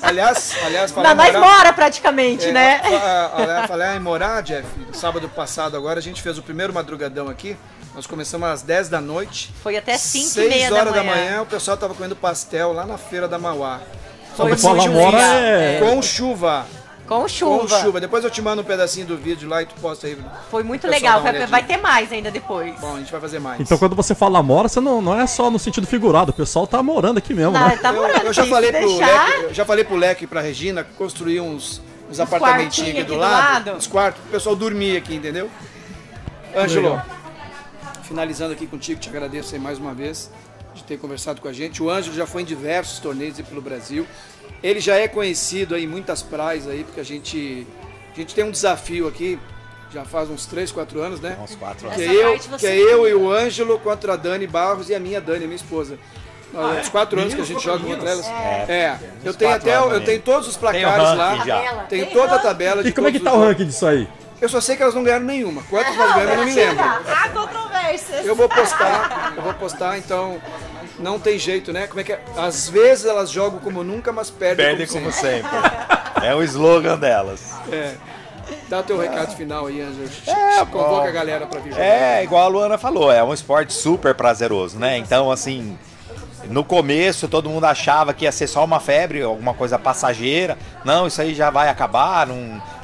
Speaker 2: Aliás,
Speaker 3: nós mora praticamente, né?
Speaker 2: Falar em morar, Jeff, sábado passado agora, a gente fez o primeiro madrugadão aqui. Nós começamos às 10 da noite.
Speaker 3: Foi até 5h30 da manhã.
Speaker 2: 6 horas da manhã, o pessoal tava comendo pastel lá na feira da Mauá.
Speaker 1: Foi
Speaker 2: com chuva.
Speaker 3: Com chuva.
Speaker 2: Depois eu te mando um pedacinho do vídeo lá e tu posta aí.
Speaker 3: Foi muito legal. Vai ter mais ainda depois.
Speaker 2: Bom, a gente vai fazer mais.
Speaker 1: Então quando você fala mora, você não é só no sentido figurado. O pessoal tá morando aqui mesmo, né?
Speaker 3: Tá morando.
Speaker 2: Eu já falei pro Leque e pra Regina construir uns apartamentinhos aqui do lado. Uns quartos, pro pessoal dormir aqui, entendeu? Ângelo, finalizando aqui contigo, te agradeço aí mais uma vez de ter conversado com a gente. O Ângelo já foi em diversos torneios aí pelo Brasil. Ele já é conhecido aí em muitas praias aí, porque a gente tem um desafio aqui, já faz uns 3, 4 anos, né?
Speaker 4: Uns 4 anos.
Speaker 2: Que é eu e o Ângelo contra a Dani Barros e a minha Dani, a minha esposa. Uns 4 anos que a gente joga contra elas. Eu tenho todos os placares lá, tenho toda a tabela de.
Speaker 1: E como é que tá o ranking disso aí?
Speaker 2: Eu só sei que elas não ganharam nenhuma. Quantas elas ganharam, eu não me lembro.
Speaker 5: Há controvérsias.
Speaker 2: Eu vou postar, então não tem jeito, né? Como é que é? Às vezes elas jogam como nunca, mas perdem como sempre.
Speaker 4: É o slogan delas.
Speaker 2: Dá o teu recado final aí, Ângelo. Convoca a galera pra vir jogar.
Speaker 4: Igual a Luana falou, é um esporte super prazeroso, né? Então, assim, no começo todo mundo achava que ia ser só uma febre, alguma coisa passageira. Não, isso aí já vai acabar,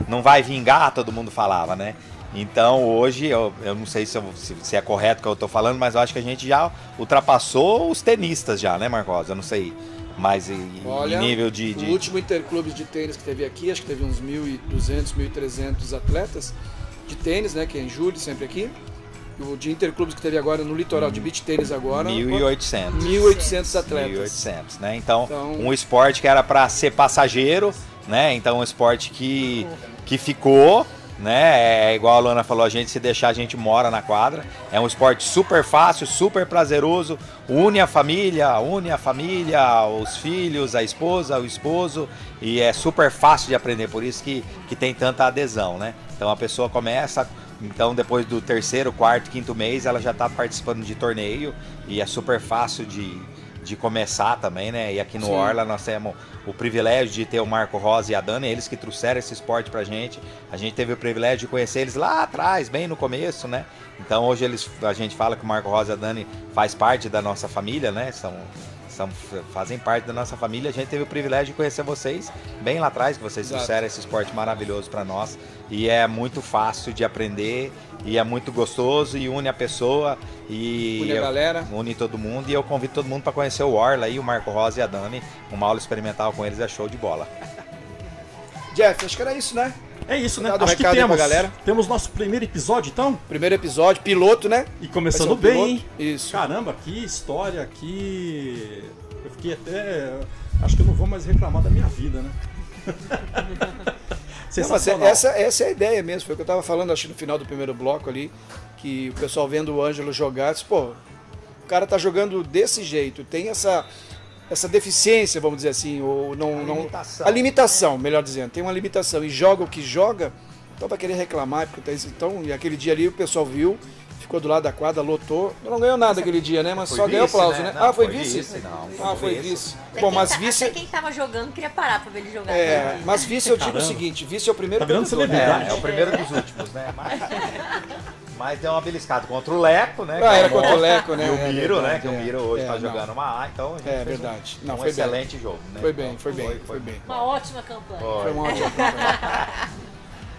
Speaker 4: não vai vingar, todo mundo falava, né? Então hoje, eu não sei se é correto o que eu tô falando, mas eu acho que a gente já ultrapassou os tenistas já, né, Marcos? Eu não sei, mas em nível de...
Speaker 2: O último Interclubes de tênis que teve aqui, acho que teve uns 1.200, 1.300 atletas de tênis, né, que é em julho, sempre aqui. O de Interclubes que teve agora no litoral de beach tênis agora...
Speaker 4: 1.800.
Speaker 2: 1.800 atletas.
Speaker 4: 1.800, né? Então, um esporte que era para ser passageiro, né? Então, um esporte que ficou... Né? É igual a Luana falou, a gente se deixar, a gente mora na quadra. É um esporte super fácil, super prazeroso, une a família, os filhos, a esposa, o esposo, e é super fácil de aprender, por isso que tem tanta adesão, né? Então a pessoa começa, então depois do terceiro, quarto, quinto mês, ela já está participando de torneio, e é super fácil de começar também, né? E aqui no Orla nós temos o privilégio de ter o Marco Rosa e a Dani, eles que trouxeram esse esporte pra gente. A gente teve o privilégio de conhecer eles lá atrás, bem no começo, né? Então hoje a gente fala que o Marco Rosa e a Dani faz parte da nossa família, né? Fazem parte da nossa família. A gente teve o privilégio de conhecer vocês bem lá atrás, que vocês trouxeram esse esporte maravilhoso para nós. E é muito fácil de aprender, e é muito gostoso, e une a pessoa, e
Speaker 2: une a galera,
Speaker 4: une todo mundo. E eu convido todo mundo para conhecer o Orla e o Marco Rosa e a Dani. Uma aula experimental com eles é show de bola.
Speaker 2: Jeff, acho que era isso, né?
Speaker 1: É isso, né?
Speaker 2: Acho que
Speaker 1: temos nosso primeiro episódio, então?
Speaker 2: Primeiro episódio, piloto, né?
Speaker 1: E começando bem, hein?
Speaker 2: Isso.
Speaker 1: Caramba, que história, que... Eu fiquei até... Acho que eu não vou mais reclamar da minha vida, né?
Speaker 2: Não, mas essa é a ideia mesmo. Foi o que eu tava falando, acho que no final do primeiro bloco ali, que o pessoal vendo o Ângelo jogar, disse, pô, o cara tá jogando desse jeito, tem essa deficiência, vamos dizer assim, ou a limitação, melhor dizendo, tem uma limitação e joga o que joga, então vai querer reclamar, porque então, e aquele dia ali o pessoal viu, ficou do lado da quadra, lotou, não ganhou nada aquele dia, né, mas só ganhou aplauso, né?
Speaker 4: Não,
Speaker 2: foi vice? Foi vice. Bom, mas vice...
Speaker 3: Até quem tava jogando queria parar pra ver ele jogar.
Speaker 2: Mas vice eu digo o seguinte, vice é o primeiro
Speaker 1: celebridade.
Speaker 4: É o primeiro dos últimos, né? Mas deu uma beliscada contra o Leco, né?
Speaker 2: Era contra o Leco, né?
Speaker 4: E o Miro, né? Que o Miro hoje tá jogando uma A, então a gente fez
Speaker 2: verdade.
Speaker 4: um excelente jogo, né?
Speaker 2: Foi bem.
Speaker 5: Uma ótima campanha.
Speaker 2: Foi uma ótima campanha.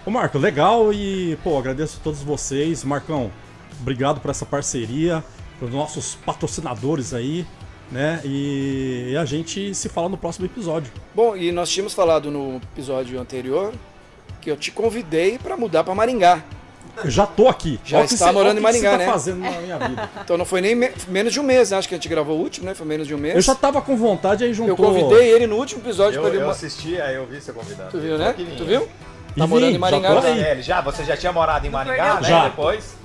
Speaker 1: Ô Marco, legal e, pô, agradeço a todos vocês. Marcão, obrigado por essa parceria, pelos nossos patrocinadores aí, né? E a gente se fala no próximo episódio.
Speaker 2: Bom, e nós tínhamos falado no episódio anterior que eu te convidei para mudar para Maringá.
Speaker 1: Eu já tô aqui.
Speaker 2: Já está morando em Maringá,
Speaker 1: né?
Speaker 2: né?
Speaker 1: Fazendo na minha vida.
Speaker 2: Então não foi nem menos de um mês, né? Acho que a gente gravou o último, né? Foi menos de um mês.
Speaker 1: Eu já tava com vontade, aí juntou...
Speaker 2: Eu convidei ele no último episódio para ele...
Speaker 4: Eu assisti, aí eu vi você convidado.
Speaker 2: Tu viu, né? Tu viu?
Speaker 1: Tá
Speaker 2: morando em Maringá.
Speaker 4: Você já tinha morado em Maringá, né?
Speaker 1: Já.
Speaker 4: Depois...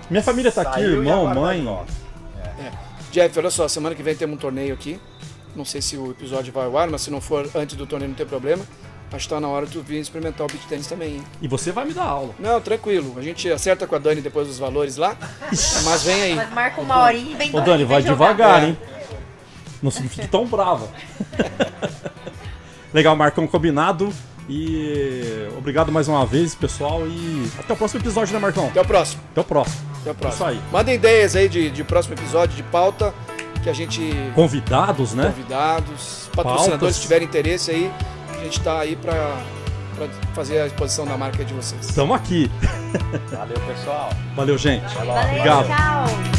Speaker 1: Minha família tá aqui, irmão, mãe...
Speaker 2: Jeff, olha só, semana que vem temos um torneio aqui. Não sei se o episódio vai ao ar, mas se não for antes do torneio não tem problema. Acho que tá na hora de tu vir experimentar o beach tennis também, hein?
Speaker 1: E você vai me dar aula.
Speaker 2: Não, tranquilo. A gente acerta com a Dani depois dos valores lá. Mas vem aí.
Speaker 3: Mas marca uma horinha e vem.
Speaker 1: Ô Dani, vai devagar, hein? Não fique tão brava. Legal, Marcão, combinado. E obrigado mais uma vez, pessoal. E até o próximo episódio, né, Marcão?
Speaker 2: Até o próximo.
Speaker 1: Até o próximo.
Speaker 2: Até o próximo.
Speaker 1: Isso aí.
Speaker 2: Mandem ideias aí de próximo episódio, de pauta, que a gente...
Speaker 1: Convidados, né?
Speaker 2: Convidados, patrocinadores,
Speaker 1: Pautas.
Speaker 2: se tiverem interesse aí, a gente tá aí pra fazer a exposição da marca de vocês.
Speaker 1: Estamos aqui.
Speaker 4: Valeu, pessoal.
Speaker 1: Valeu, gente.
Speaker 3: Valeu,
Speaker 1: Obrigado.
Speaker 3: tchau.